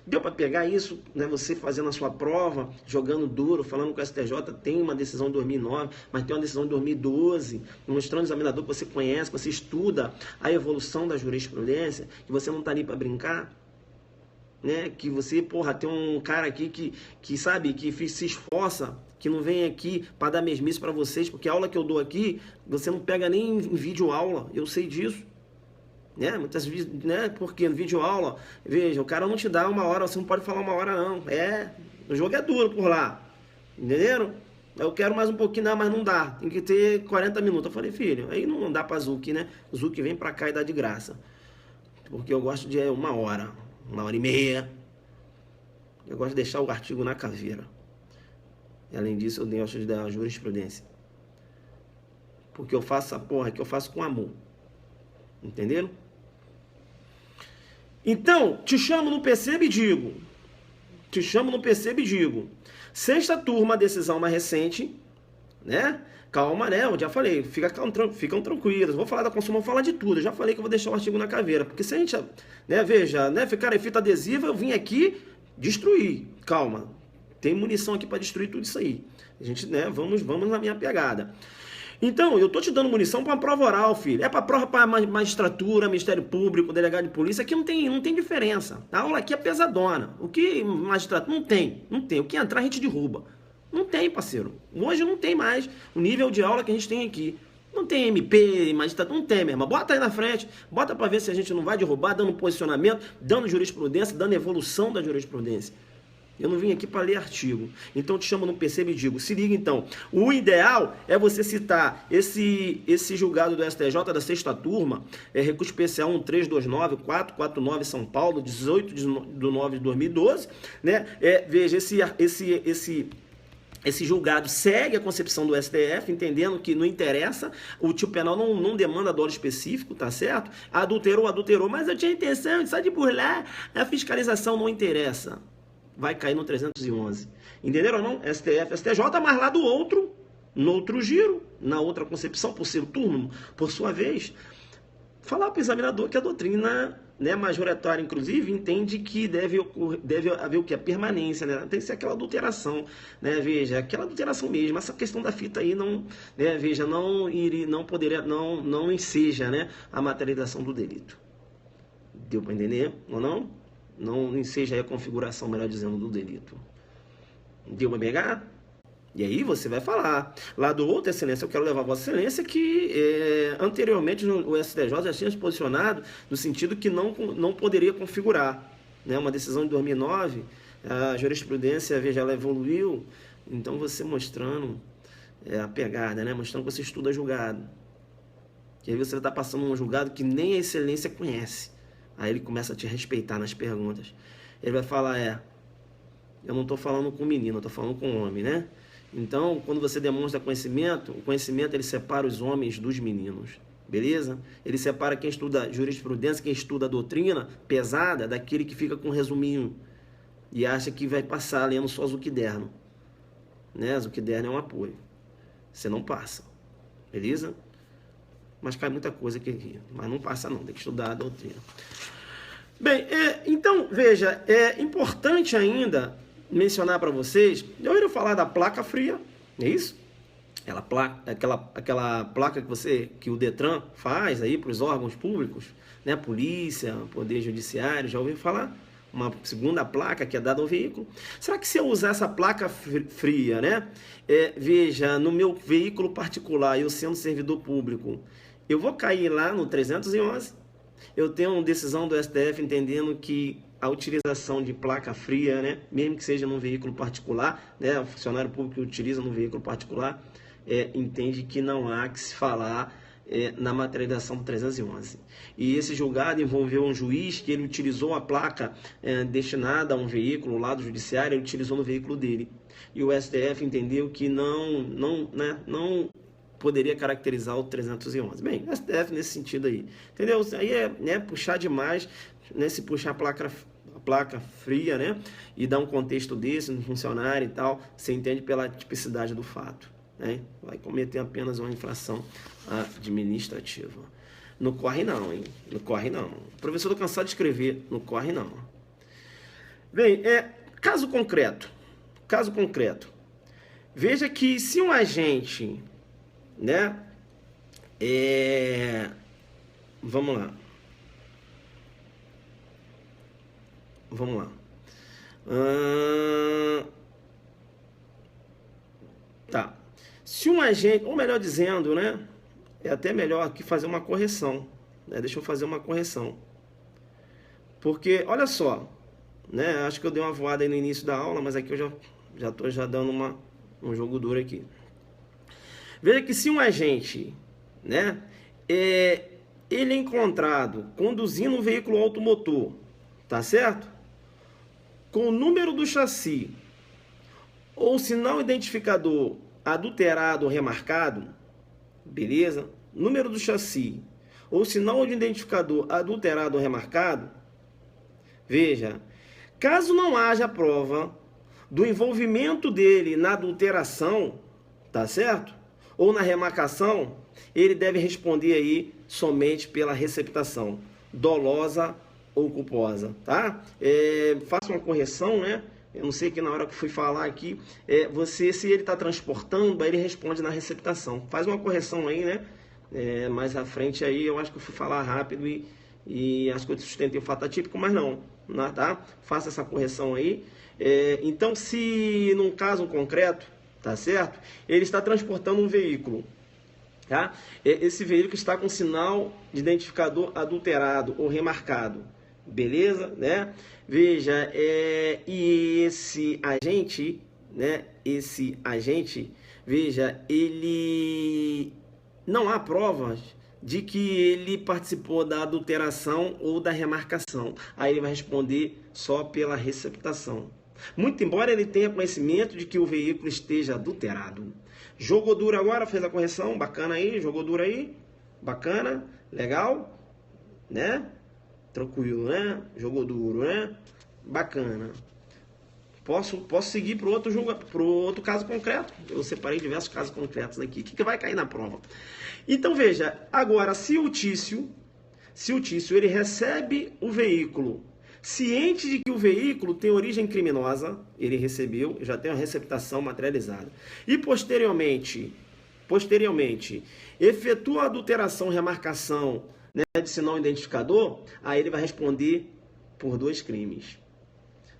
Deu para pegar isso, você fazendo a sua prova, jogando duro, falando que o STJ tem uma decisão de 2009, mas tem uma decisão de 2012, mostrando ao examinador que você conhece, que você estuda a evolução da jurisprudência, que você não está ali para brincar, que você, tem um cara aqui que sabe, que se esforça, que não vem aqui para dar mesmice para vocês, porque a aula que eu dou aqui, você não pega nem em vídeo aula, eu sei disso. né? Muitas vezes, né? Porque no vídeo aula, veja, o cara não te dá uma hora, você não pode falar uma hora não. O jogo é duro por lá. Entenderam? Eu quero mais um pouquinho, não, mas não dá. Tem que ter 40 minutos. Eu falei, filho, aí não dá pra Zuki, né? Zuki vem pra cá e dá de graça. Porque eu gosto de 1 hora, 1 hora e meia. Eu gosto de deixar o artigo na caveira. E além disso, eu gosto de dar jurisprudência. Porque eu faço a porra que eu faço com amor. Entenderam? Então, te chamo no Percebe e digo. Te chamo no Percebe e digo. Sexta turma, decisão mais recente, né? Calma, né? Eu já falei, ficam tranquilos. Vou falar da Consumo, vou falar de tudo. Eu já falei que eu vou deixar o artigo na caveira. Porque se a gente, né, veja, né, ficar em fita adesiva, eu vim aqui destruir. Calma. Tem munição aqui para destruir tudo isso aí. A gente, né, vamos na minha pegada. Então, eu tô te dando munição para prova oral, filho. É para prova para magistratura, Ministério Público, delegado de polícia. Aqui não tem diferença. A aula aqui é pesadona. O que magistratura não tem. O que entrar a gente derruba. Não tem, parceiro. Hoje não tem mais o nível de aula que a gente tem aqui. Não tem MP, magistratura, não tem, meu irmão. Bota aí na frente, bota para ver se a gente não vai derrubar, dando posicionamento, dando jurisprudência, dando evolução da jurisprudência. Eu não vim aqui para ler artigo. Então eu te chamo no Percebe e digo, se liga então. O ideal é você citar esse julgado do STJ da sexta turma, recurso especial 1329-449 São Paulo, 18/9/2012, né? Veja, esse julgado segue a concepção do STF, entendendo que não interessa, o tipo penal não demanda dolo específico, tá certo? Adulterou, mas eu tinha intenção de só de burlar, a fiscalização não interessa. Vai cair no 311. Entenderam ou não? STF, STJ, mas lá do outro, no outro giro, na outra concepção, por ser o turno, por sua vez, falar para o examinador que a doutrina, né, majoritária, inclusive, entende que deve haver o que? A permanência, né? Tem que ser aquela adulteração, né? Veja, aquela adulteração mesmo. Essa questão da fita aí não, né? Veja, não enseja, né, a materialização do delito. Deu para entender ou não? Não enseja a configuração, melhor dizendo, do delito. Deu para pegar? E aí você vai falar. Lá do outro, excelência, eu quero levar a vossa excelência que anteriormente o STJ já tinha se posicionado no sentido que não poderia configurar, né? Uma decisão de 2009, a jurisprudência, veja, ela evoluiu. Então você mostrando a pegada, né? Mostrando que você estuda julgado. E aí você está passando um julgado que nem a excelência conhece. Aí ele começa a te respeitar nas perguntas. Ele vai falar, eu não estou falando com menino, eu estou falando com homem, né? Então, quando você demonstra conhecimento, o conhecimento ele separa os homens dos meninos, beleza? Ele separa quem estuda jurisprudência, quem estuda a doutrina pesada, daquele que fica com um resuminho e acha que vai passar lendo só Zuquiderno, né? Zuquiderno é um apoio. Você não passa, beleza? Mas cai muita coisa aqui, mas não passa não, tem que estudar a doutrina. Bem, então, veja, é importante ainda mencionar para vocês, eu ouvi falar da placa fria, é isso? Aquela placa que o Detran faz aí para os órgãos públicos, né? Polícia, Poder Judiciário, já ouviu falar? Uma segunda placa que é dada ao veículo. Será que se eu usar essa placa fria, né? Veja, no meu veículo particular, eu sendo servidor público, eu vou cair lá no 311. Eu tenho uma decisão do STF entendendo que a utilização de placa fria, né, mesmo que seja num veículo particular, né, o funcionário público que utiliza no veículo particular, entende que não há que se falar na materialização do 311. E esse julgado envolveu um juiz que ele utilizou a placa destinada a um veículo lá do judiciário, ele utilizou no veículo dele. E o STF entendeu que não poderia caracterizar o 311. Bem, o STF nesse sentido aí, entendeu? Aí né, puxar demais, né, se puxar a placa fria, né, e dar um contexto desse no funcionário e tal, você entende pela tipicidade do fato, né? Vai cometer apenas uma infração administrativa. Não corre não, hein? Não corre não. O professor está cansado de escrever, não corre não. Bem, caso concreto. Veja que se um agente, né, vamos lá. Tá. Se um agente, ou melhor dizendo, né, é até melhor aqui fazer uma correção, né? Deixa eu fazer uma correção. Porque, olha só, né? Acho que eu dei uma voada aí no início da aula, mas aqui eu já estou dando um jogo duro aqui. Veja que se um agente, né, ele é encontrado conduzindo um veículo automotor, tá certo? Com o número do chassi ou sinal identificador adulterado ou remarcado, beleza? Número do chassi ou sinal de identificador adulterado ou remarcado, veja, caso não haja prova do envolvimento dele na adulteração, tá certo? Ou na remarcação, ele deve responder aí somente pela receptação, dolosa ou culposa, tá? Faça uma correção, né? Eu não sei que na hora que eu fui falar aqui, se ele está transportando, aí ele responde na receptação. Faz uma correção aí, né? Mais à frente aí, eu acho que eu fui falar rápido e acho que eu sustentei o fato atípico, mas não, tá? Faça essa correção aí. Então, se num caso concreto, tá certo? Ele está transportando um veículo, tá? Esse veículo está com sinal de identificador adulterado ou remarcado, beleza, né? Veja, e esse agente, né? Esse agente, veja, ele não há provas de que ele participou da adulteração ou da remarcação. Aí ele vai responder só pela receptação. Muito embora ele tenha conhecimento de que o veículo esteja adulterado. Jogou duro agora, fez a correção, bacana aí, jogou duro aí, bacana, legal, né? Tranquilo, né? Jogou duro, né? Bacana. Posso seguir para o outro caso concreto? Eu separei diversos casos concretos aqui. O que vai cair na prova? Então veja, agora se o Tício ele recebe o veículo ciente de que o veículo tem origem criminosa, ele recebeu, já tem uma receptação materializada, e posteriormente, efetua a adulteração, remarcação, né, de sinal identificador, aí ele vai responder por 2 crimes.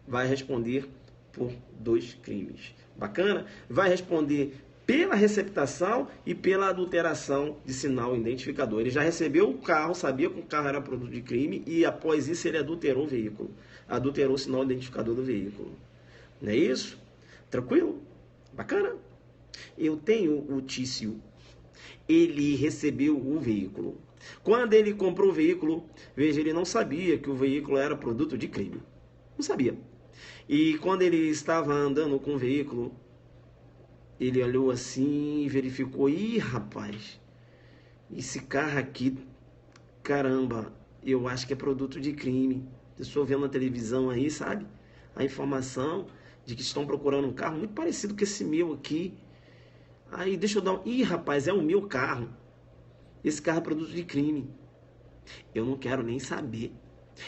Vai responder por 2 crimes. Bacana? Vai responder pela receptação e pela adulteração de sinal identificador. Ele já recebeu o carro, sabia que o carro era produto de crime e após isso ele adulterou o veículo. Adulterou o sinal identificador do veículo. Não é isso? Tranquilo? Bacana? Eu tenho o Tício. Ele recebeu o veículo. Quando ele comprou o veículo, veja, ele não sabia que o veículo era produto de crime. Não sabia. E quando ele estava andando com o veículo, ele olhou assim e verificou, ih, rapaz, esse carro aqui, caramba, eu acho que é produto de crime. Eu estou vendo na televisão aí, sabe? A informação de que estão procurando um carro muito parecido com esse meu aqui. Aí deixa eu dar ih, rapaz, é o meu carro. Esse carro é produto de crime. Eu não quero nem saber.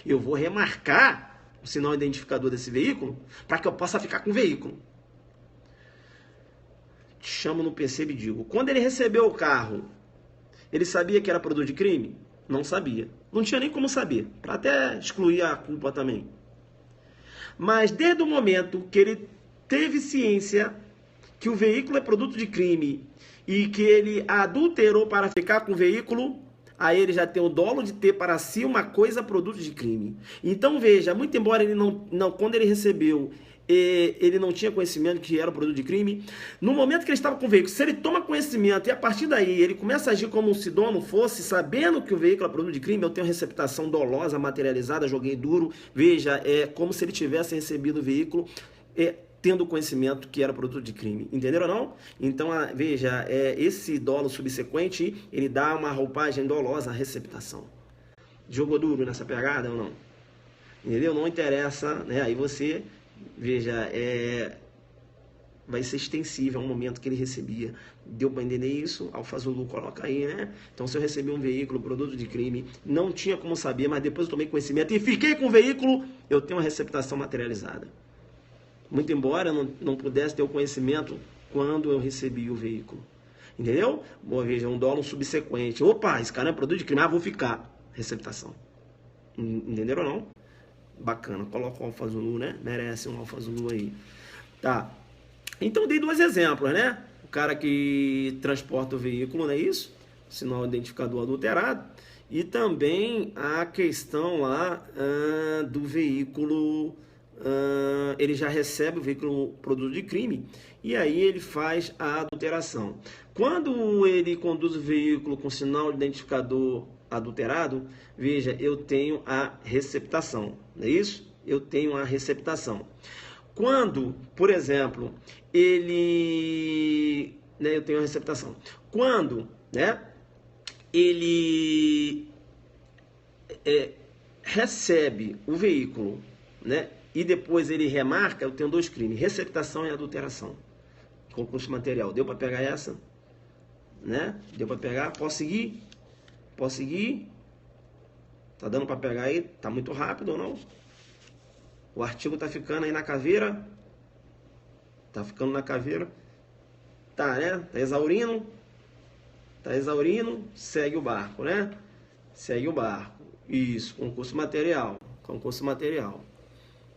Eu vou remarcar o sinal identificador desse veículo para que eu possa ficar com o veículo. Chamo no percebo e digo, quando ele recebeu o carro, ele sabia que era produto de crime? Não sabia. Não tinha nem como saber, para até excluir a culpa também. Mas desde o momento que ele teve ciência que o veículo é produto de crime e que ele adulterou para ficar com o veículo, aí ele já tem o dolo de ter para si uma coisa produto de crime. Então veja, muito embora ele não quando ele recebeu, ele não tinha conhecimento que era o produto de crime, no momento que ele estava com o veículo, se ele toma conhecimento e a partir daí ele começa a agir como se dono fosse, sabendo que o veículo é produto de crime, eu tenho receptação dolosa, materializada, joguei duro, veja, é como se ele tivesse recebido o veículo, tendo conhecimento que era produto de crime, entenderam ou não? Então, veja, esse dolo subsequente, ele dá uma roupagem dolosa à receptação. Jogou duro nessa pegada ou não? Entendeu? Não interessa, né? Aí você, veja, vai ser extensível ao momento que ele recebia. Deu para entender isso? Alfa Zulu coloca aí, né? Então, se eu recebi um veículo, produto de crime, não tinha como saber, mas depois eu tomei conhecimento e fiquei com o veículo, eu tenho uma receptação materializada. Muito embora eu não pudesse ter o conhecimento quando eu recebi o veículo. Entendeu? Boa, veja, um dolo subsequente. Opa, esse cara é produto de crime, vou ficar. Receptação. Entenderam ou não? Bacana, coloca o Alfa Zulu, né? Merece um Alfa Zulu aí. Tá. Então dei 2 exemplos, né? O cara que transporta o veículo, não é isso? sinal identificador adulterado, e também a questão lá do veículo, ele já recebe o veículo produto de crime, e aí ele faz a adulteração. Quando ele conduz o veículo com sinal identificador adulterado, veja, eu tenho a receptação, não é isso? Eu tenho a receptação. Quando, por exemplo, ele... eu tenho a receptação. Quando, ele recebe o veículo, e depois ele remarca, eu tenho dois crimes, receptação e adulteração. Concurso material. Deu para pegar essa? Deu para pegar? Posso seguir? Posso seguir? Tá dando para pegar aí? Tá muito rápido ou não? O artigo tá ficando aí na caveira? Tá ficando na caveira? Tá, Tá exaurindo? Tá exaurindo? Segue o barco, Segue o barco. Isso, concurso material. Concurso material.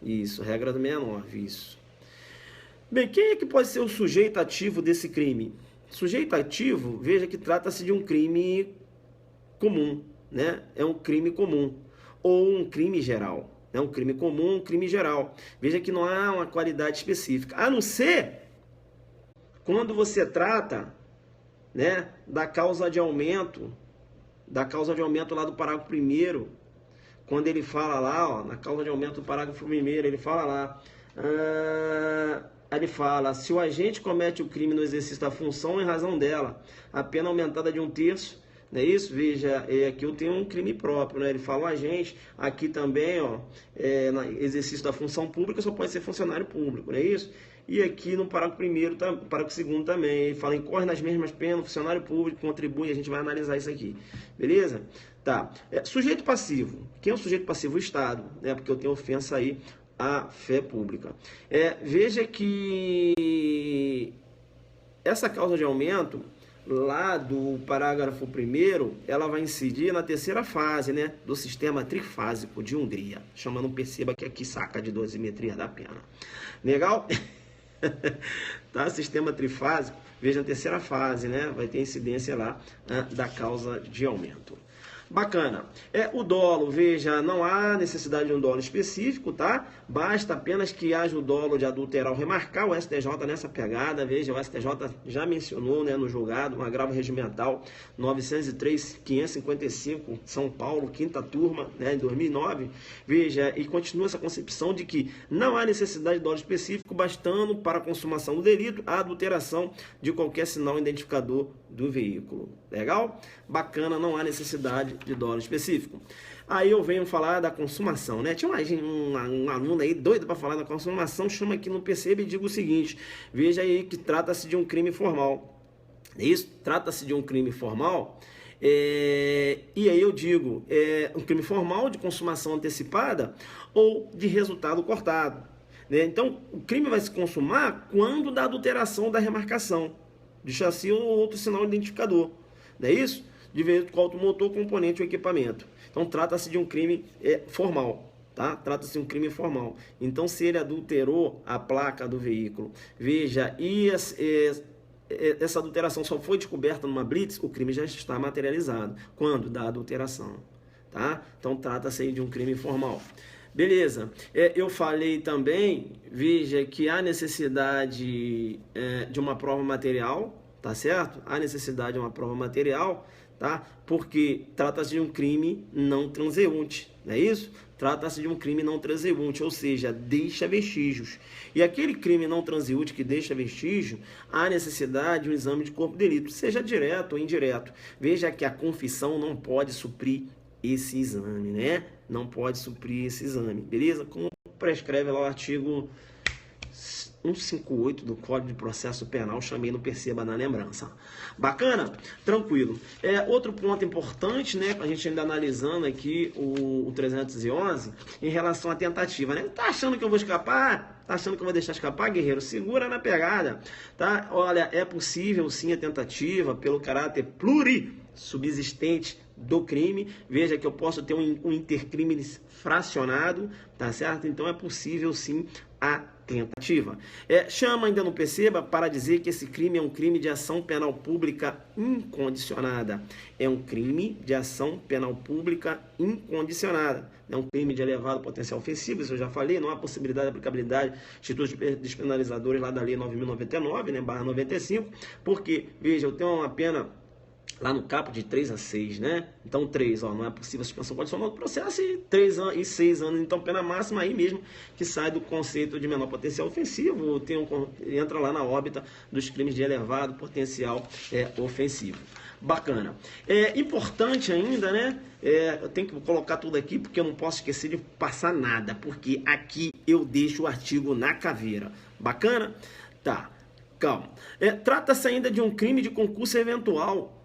Isso, regra do 69, isso. Bem, quem é que pode ser o sujeito ativo desse crime? Sujeito ativo, veja que trata-se de um crime comum, É um crime comum. Ou um crime geral. É um crime comum, um crime geral. Veja que não há uma qualidade específica. A não ser quando você trata, da causa de aumento lá do parágrafo 1º, quando ele fala lá, na causa de aumento do parágrafo 1º, ele fala lá, ele fala, se o agente comete o crime no exercício da função em razão dela, a pena aumentada de 1/3, não é isso? Veja, aqui eu tenho um crime próprio, Ele fala, o agente, aqui também, no exercício da função pública só pode ser funcionário público, não é isso? E aqui no parágrafo 1º, parágrafo 2º também, ele fala, incorre nas mesmas penas, funcionário público contribui, a gente vai analisar isso aqui, beleza? Tá, sujeito passivo, quem é o sujeito passivo? O Estado, porque eu tenho ofensa aí à fé pública. Veja que essa causa de aumento, lá do parágrafo 1º, ela vai incidir na terceira fase, do sistema trifásico de Hungria. Chamando, perceba que aqui saca de dosimetria da pena. Legal? Tá? Sistema trifásico, veja a terceira fase, vai ter incidência lá da causa de aumento. Bacana. O dolo, veja, não há necessidade de um dolo específico, tá? Basta apenas que haja o dolo de adulterar ou remarcar. O STJ nessa pegada, veja, o STJ já mencionou, no julgado, um agravo regimental 903.555, São Paulo, quinta turma, em 2009. Veja, e continua essa concepção de que não há necessidade de dolo específico, bastando para a consumação do delito a adulteração de qualquer sinal identificador do veículo. Legal? Bacana, não há necessidade de dolo específico. Aí eu venho falar da consumação, Tinha um aluno aí doido para falar da consumação, chama aqui no Perceba e digo o seguinte, veja aí que trata-se de um crime formal. É isso? Trata-se de um crime formal, e aí eu digo, um crime formal de consumação antecipada ou de resultado cortado. Então, o crime vai se consumar quando da adulteração da remarcação de chassi ou outro sinal identificador. Não é isso? De veículo automotor, componente ou equipamento. Então, trata-se de um crime formal, tá? Trata-se de um crime formal. Então, se ele adulterou a placa do veículo, veja, e essa adulteração só foi descoberta numa blitz, o crime já está materializado. Quando? Da adulteração, tá? Então, trata-se aí de um crime formal. Beleza. Eu falei também, veja, que há necessidade de uma prova material, tá certo? Há necessidade de uma prova material, tá? Porque trata-se de um crime não transeunte, não é isso? Trata-se de um crime não transeunte, ou seja, deixa vestígios. E aquele crime não transeunte que deixa vestígio, há necessidade de um exame de corpo de delito, seja direto ou indireto. Veja que a confissão não pode suprir esse exame, Não pode suprir esse exame, beleza? Como prescreve lá o artigo 158 do Código de Processo Penal, chamei no Perceba na lembrança. Bacana? Tranquilo. Outro ponto importante, a gente ainda analisando aqui o 311, em relação à tentativa, Tá achando que eu vou escapar? Tá achando que eu vou deixar escapar, guerreiro? Segura na pegada, tá? Olha, é possível sim a tentativa pelo caráter plurissubsistente do crime. Veja que eu posso ter um intercrime fracionado, tá certo? Então é possível sim a tentativa. Chama ainda no Perceba para dizer que esse crime é um crime de ação penal pública incondicionada. É um crime de ação penal pública incondicionada. É um crime de elevado potencial ofensivo, isso eu já falei, não há possibilidade de aplicabilidade de institutos despenalizadores lá da lei 9.099, né, /95, porque, veja, eu tenho uma pena lá no caput de 3 a 6, né? Então 3, ó, não é possível suspensão condicional do processo, e 3 anos e 6 anos, então pena máxima aí mesmo, que sai do conceito de menor potencial ofensivo, entra lá na órbita dos crimes de elevado potencial ofensivo. Bacana. Importante ainda, né? Eu tenho que colocar tudo aqui, porque eu não posso esquecer de passar nada, porque aqui eu deixo o artigo na caveira. Bacana? Tá, calma. Trata-se ainda de um crime de concurso eventual,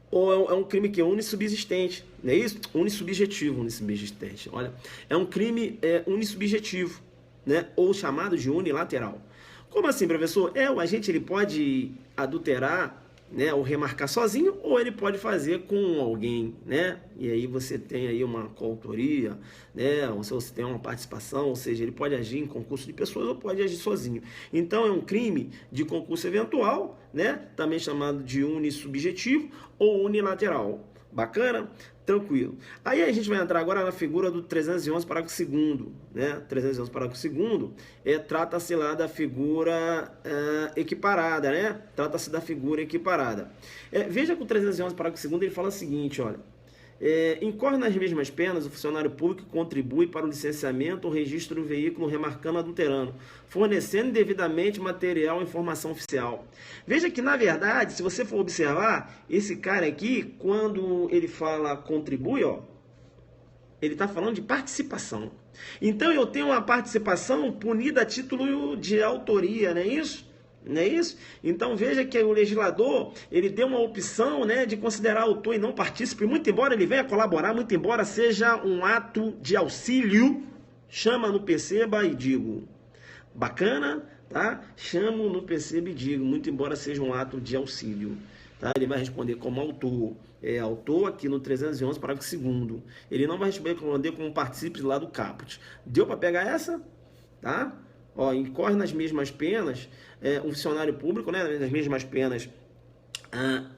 ou é um crime que é unissubsistente, não é isso? Unissubjetivo, olha, é um crime unissubjetivo, né? Ou chamado de unilateral. Como assim, professor? O agente ele pode adulterar, né, ou remarcar sozinho, ou ele pode fazer com alguém, né? E aí você tem aí uma coautoria, né? Ou você tem uma participação, ou seja, ele pode agir em concurso de pessoas ou pode agir sozinho. Então é um crime de concurso eventual, né? Também chamado de unissubjetivo ou unilateral. Bacana? Tranquilo. Aí a gente vai entrar agora na figura do 311, parágrafo 2º, né? 311, parágrafo 2º, trata-se lá da figura equiparada, né? Trata-se da figura equiparada. Veja que o 311, parágrafo 2º, ele fala o seguinte, olha. Incorre nas mesmas penas o funcionário público que contribui para o licenciamento ou registro do veículo remarcando adulterando, fornecendo devidamente material ou informação oficial. Veja que, na verdade, se você for observar, esse cara aqui, quando ele fala contribui, ó, ele está falando de participação. Então, eu tenho uma participação punida a título de autoria, não é isso? Não é isso? Então veja que o legislador, ele deu uma opção, né, de considerar autor e não partícipe, muito embora ele venha colaborar, muito embora seja um ato de auxílio, chama no Perceba e digo. Bacana? Tá? Chamo no Perceba e digo, muito embora seja um ato de auxílio. Tá? Ele vai responder como autor. Autor aqui no 311, parágrafo 2º. Ele não vai responder como partícipe lá do caput. Deu para pegar essa? Tá? Ó, incorre nas mesmas penas, um funcionário público, né, nas mesmas penas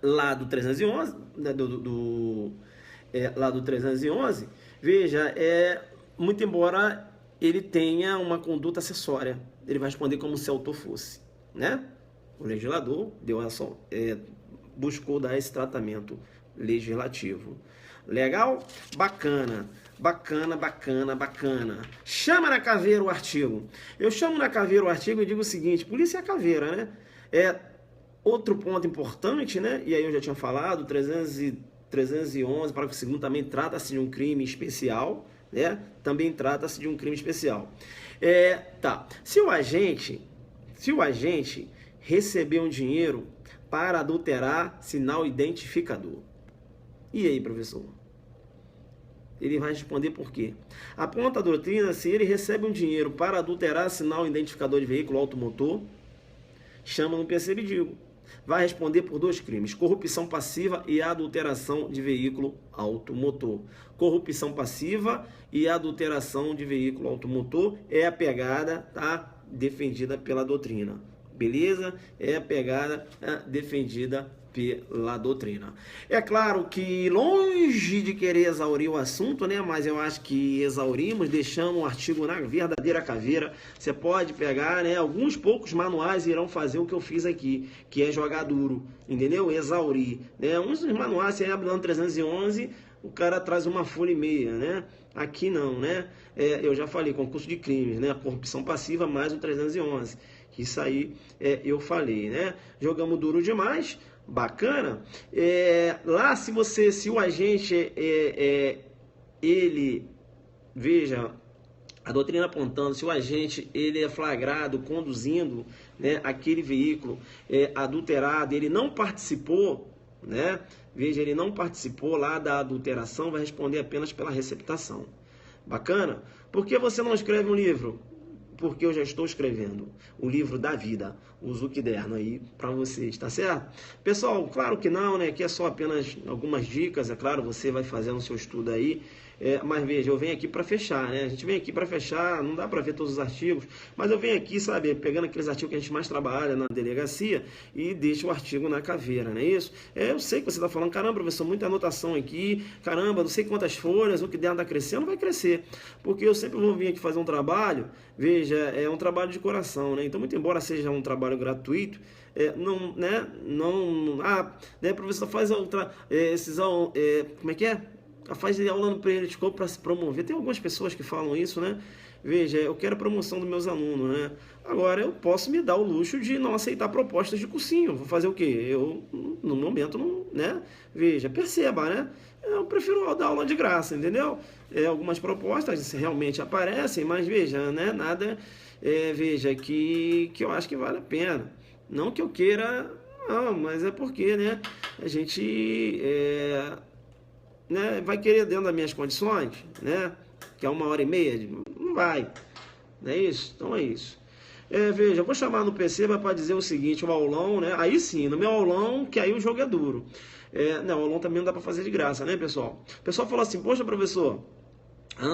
lá do 311, né, lá do 311, veja, muito embora ele tenha uma conduta acessória, ele vai responder como se autor fosse, né? O legislador buscou dar esse tratamento legislativo. Legal? Bacana. Bacana, bacana, bacana. Chama na caveira o artigo. Eu chamo na caveira o artigo e digo o seguinte, polícia é caveira, né? Outro ponto importante, né? E aí eu já tinha falado, 311, parágrafo 2º, também trata-se de um crime especial, né? Também trata-se de um crime especial. Tá. Se o agente receber um dinheiro para adulterar sinal identificador. E aí, professor? Ele vai responder por quê? Aponta a doutrina, se ele recebe um dinheiro para adulterar sinal identificador de veículo automotor, chama no Perceba e digo. Vai responder por 2 crimes, corrupção passiva e adulteração de veículo automotor. Corrupção passiva e adulteração de veículo automotor é a pegada, tá, defendida pela doutrina. Beleza? É a pegada defendida pela doutrina. É claro que longe de querer exaurir o assunto, né? Mas eu acho que exaurimos, deixamos o artigo na verdadeira caveira. Você pode pegar, né? Alguns poucos manuais irão fazer o que eu fiz aqui, que é jogar duro, entendeu? Exaurir, né? Uns dos manuais, você abre lá no 311, o cara traz uma folha e meia, né? Aqui não, né? Eu já falei, concurso de crimes, né? Corrupção passiva mais o 311. Isso aí eu falei, né? Jogamos duro demais. Bacana. Lá se o agente ele, veja, a doutrina apontando, se o agente ele é flagrado conduzindo, né, aquele veículo adulterado, ele não participou, né? Veja, ele não participou lá da adulteração, vai responder apenas pela receptação. Bacana? Por que você não escreve um livro? porque eu já estou escrevendo o livro da vida, o Zuquiderno aí para vocês, tá certo? Pessoal, claro que não, né? Aqui é só apenas algumas dicas, é claro, você vai fazendo o seu estudo aí. Mas veja, eu venho aqui para fechar, né? A gente vem aqui para fechar, não dá para ver todos os artigos, mas eu venho aqui, sabe, pegando aqueles artigos que a gente mais trabalha na delegacia e deixo o artigo na caveira, não é isso? Eu sei que você está falando, caramba, professor, muita anotação aqui, caramba, não sei quantas folhas, o que der está crescendo, vai crescer, porque eu sempre vou vir aqui fazer um trabalho, veja, é um trabalho de coração, né? Então, muito embora seja um trabalho gratuito, não, né? Não, né, professor, faz outra, como é que é? Faz aula no Preeletcom para se promover. Tem algumas pessoas que falam isso, né? Veja, eu quero a promoção dos meus alunos, né? Agora, eu posso me dar o luxo de não aceitar propostas de cursinho. Vou fazer o quê? Eu, no momento, não, né? Veja, perceba, né? Eu prefiro dar aula de graça, entendeu? Algumas propostas realmente aparecem, mas veja, né? Nada, veja, que eu acho que vale a pena. Não que eu queira, não, mas é porque, né? A gente... né, vai querer dentro das minhas condições, né, que é 1h30, não vai, não é isso? Então é isso. Veja, eu vou chamar no PC para dizer o seguinte, o aulão, né, aí sim, no meu aulão, que aí o jogo é duro. Não, o aulão também não dá para fazer de graça, né, pessoal? O pessoal falou assim, poxa, professor,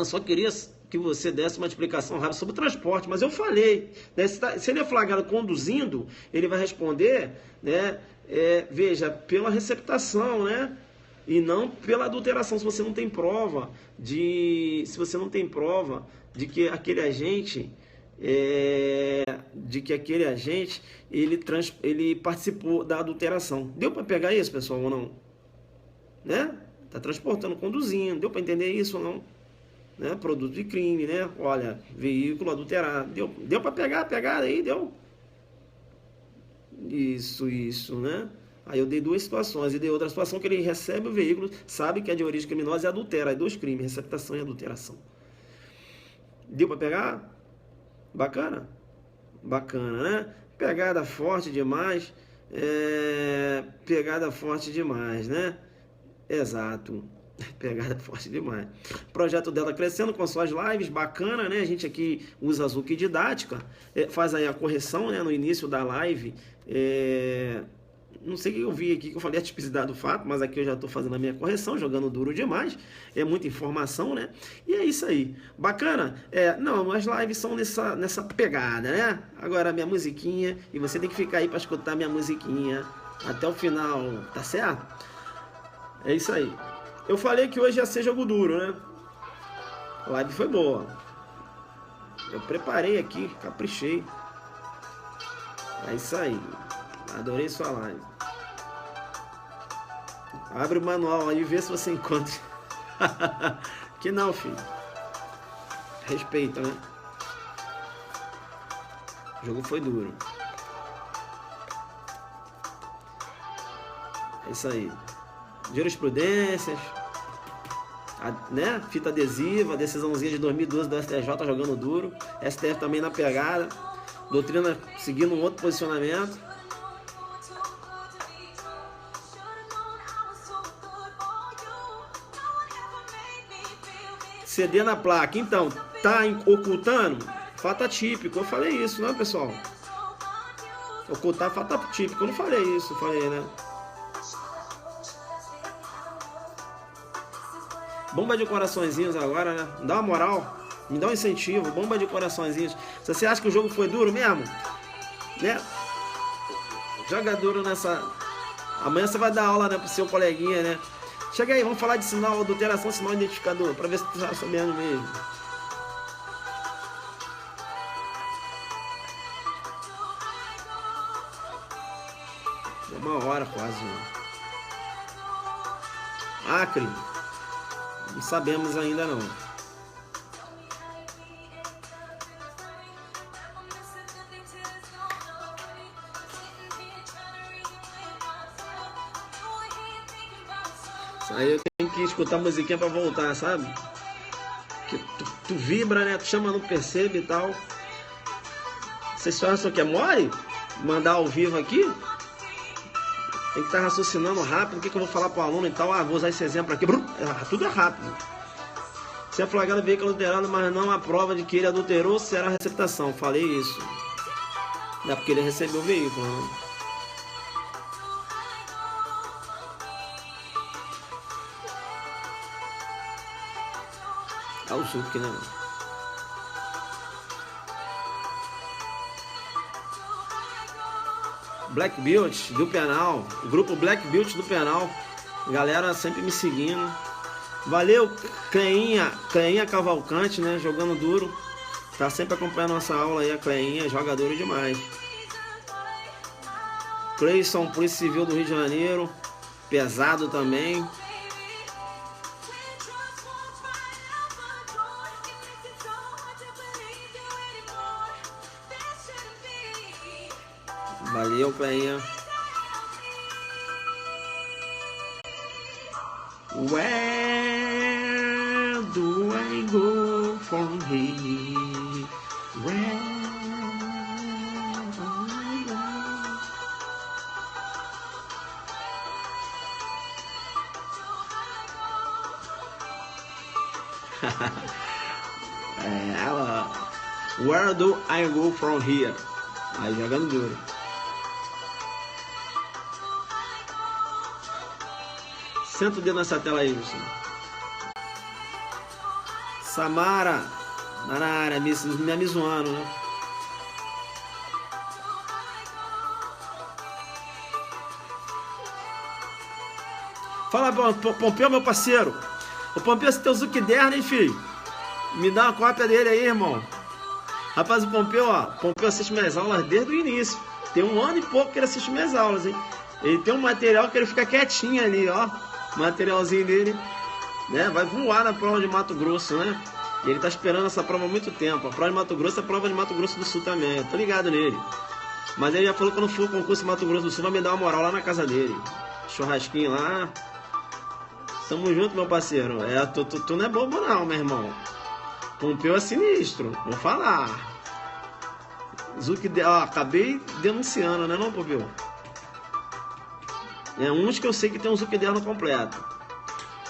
só queria que você desse uma explicação rápida sobre o transporte, mas eu falei, né, se ele é flagrado conduzindo, ele vai responder, né, veja, pela receptação, né, e não pela adulteração, se você não tem prova de que aquele agente ele participou da adulteração. Deu para pegar isso, pessoal, ou não? Né? Tá transportando, conduzindo, deu para entender isso ou não? Né? Produto de crime, né? Olha, veículo adulterado, deu para pegar a pegada aí, deu? Isso, né? Aí eu dei duas situações, e dei outra situação que ele recebe o veículo, sabe que é de origem criminosa e adultera. Aí 2 crimes, receptação e adulteração. Deu para pegar? Bacana? Bacana, né? Pegada forte demais. Pegada forte demais, né? Exato. Pegada forte demais. Projeto dela crescendo com suas lives, bacana, né? A gente aqui usa a Zuki Didática, faz aí a correção, né? No início da live, não sei o que eu vi aqui, que eu falei a tipicidade do fato, mas aqui eu já estou fazendo a minha correção, jogando duro demais, é muita informação, né? E é isso aí, bacana? Não, as lives são nessa pegada, né? Agora a minha musiquinha, e você tem que ficar aí para escutar a minha musiquinha até o final, tá certo? É isso aí. Eu falei que hoje ia ser jogo duro, né? A live foi boa. Eu preparei aqui, caprichei. É isso aí. Adorei sua live. Abre o manual aí e vê se você encontra. Que não, filho. Respeita, né? O jogo foi duro. É isso aí. Jurisprudências, né? Fita adesiva, decisãozinha de 2012 do STJ jogando duro. STF também na pegada. Doutrina seguindo um outro posicionamento. CD na placa, então, tá ocultando? Fato atípico, eu falei isso, né, pessoal? Ocultar fato atípico, eu não falei isso, falei, né? Bomba de coraçõezinhos agora, né? Dá uma moral, me dá um incentivo, bomba de coraçõezinhos. Se você acha que o jogo foi duro mesmo, né? Joga duro nessa... Amanhã você vai dar aula, né, pro seu coleguinha, né? Chega aí, vamos falar de sinal, adulteração, sinal identificador, para ver se tu tá sabendo mesmo. Deu 1h quase. Acre. Não sabemos ainda não. Aí eu tenho que escutar a musiquinha pra voltar, sabe? Que tu vibra, né? Tu chama, não percebe e tal. Vocês acham que é mole? Mandar ao vivo aqui? Tem que estar raciocinando rápido. O que eu vou falar pro aluno e tal? Vou usar esse exemplo aqui. Tudo é rápido. Se é flagrado veículo adulterado, mas não há prova de que ele adulterou, será receptação. Falei isso. É porque ele recebeu o veículo, né? É o Zuc, né? Black Belt do Penal. O grupo Black Belt do Penal. Galera sempre me seguindo. Valeu, Cleinha Cavalcante, né? Jogando duro. Tá sempre acompanhando nossa aula aí, a Cleinha, joga duro demais. Cleison, Polícia Civil do Rio de Janeiro. Pesado também. Valeu, Cleinha. Where do I go from here? Where do I go? Where do I go from here? Aí jogando duro. Senta o dedo nessa tela aí, Wilson. Samara, na área, me zoando, né? Fala, Pompeu, meu parceiro. O Pompeu, esse teu Zucderno, hein, filho? Me dá uma cópia dele aí, irmão. Rapaz, o Pompeu, ó. Pompeu assiste minhas aulas desde o início. Tem 1 ano e pouco que ele assiste minhas aulas, hein? Ele tem um material que ele fica quietinho ali, ó. Materialzinho dele, né? Vai voar na prova de Mato Grosso, né? E ele tá esperando essa prova há muito tempo. A prova de Mato Grosso é a prova de Mato Grosso do Sul também. Eu tô ligado nele. Mas ele já falou que quando for o concurso de Mato Grosso do Sul, vai me dar uma moral lá na casa dele. Churrasquinho lá. Tamo junto, meu parceiro. Tu não é bobo não, meu irmão. Pompeu é sinistro. Vou falar. Acabei denunciando, né não, Pompeu? É uns que eu sei que tem um Zucderno completo.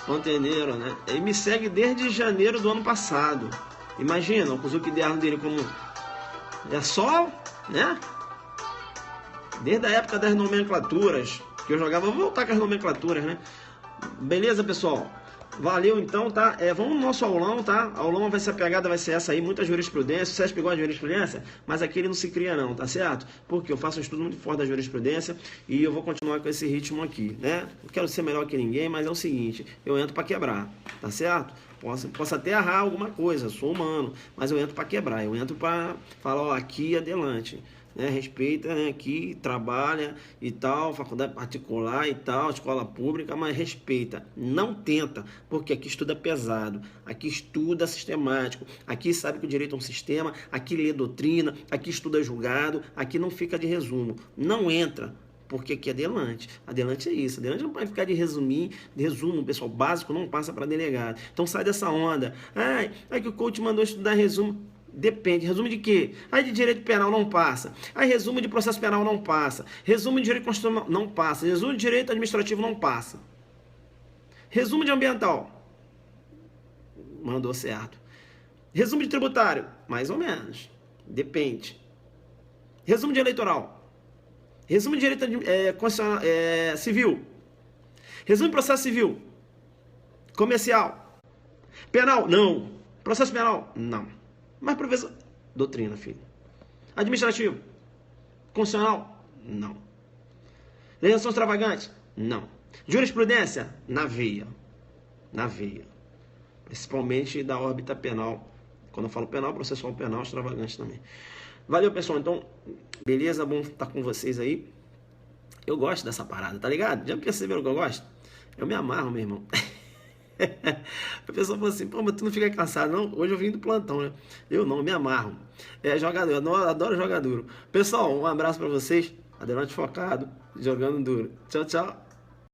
Entenderam, né? Ele me segue desde janeiro do ano passado. Imagina, o Zucderno dele como... É só, né? Desde a época das nomenclaturas. Que eu jogava, vou voltar com as nomenclaturas, né? Beleza, pessoal? Valeu então, tá? Vamos no nosso aulão, tá? A aulão vai ser a pegada, vai ser essa aí, muita jurisprudência. O Sérgio pegou a jurisprudência, mas aqui ele não se cria não, tá certo? Porque eu faço um estudo muito forte da jurisprudência e eu vou continuar com esse ritmo aqui, né? Não quero ser melhor que ninguém, mas é o seguinte, eu entro para quebrar, tá certo? Posso até errar alguma coisa, sou humano, mas eu entro para quebrar, eu entro para falar, ó, aqui adelante. Né, respeita, né, aqui, trabalha e tal, faculdade particular e tal, escola pública, mas respeita, não tenta, porque aqui estuda pesado, aqui estuda sistemático, aqui sabe que o direito é um sistema, aqui lê doutrina, aqui estuda julgado, aqui não fica de resumo, não entra, porque aqui é adelante é isso, adelante não pode ficar de resumo, pessoal, básico não passa para delegado, então sai dessa onda, é que o coach mandou estudar resumo. Depende. Resumo de quê? Aí de direito penal não passa. Aí resumo de processo penal não passa. Resumo de direito constitucional não passa. Resumo de direito administrativo não passa. Resumo de ambiental. Mandou certo. Resumo de tributário. Mais ou menos. Depende. Resumo de eleitoral. Resumo de direito civil. Resumo de processo civil. Comercial. Penal? Não. Processo penal? Não. Mas, professor, doutrina, filho. Administrativo? Constitucional? Não. Legislação extravagante? Não. Jurisprudência? Na veia. Na veia. Principalmente da órbita penal. Quando eu falo penal, processual penal, extravagante também. Valeu, pessoal. Então, beleza? Bom estar com vocês aí. Eu gosto dessa parada, tá ligado? Já perceberam que eu gosto? Eu me amarro, meu irmão. A pessoa falou assim, pô, mas tu não fica cansado, não? Hoje eu vim do plantão, né? Eu não, me amarro. Jogador, eu adoro jogar duro. Pessoal, um abraço pra vocês. Adelante focado, jogando duro. Tchau, tchau.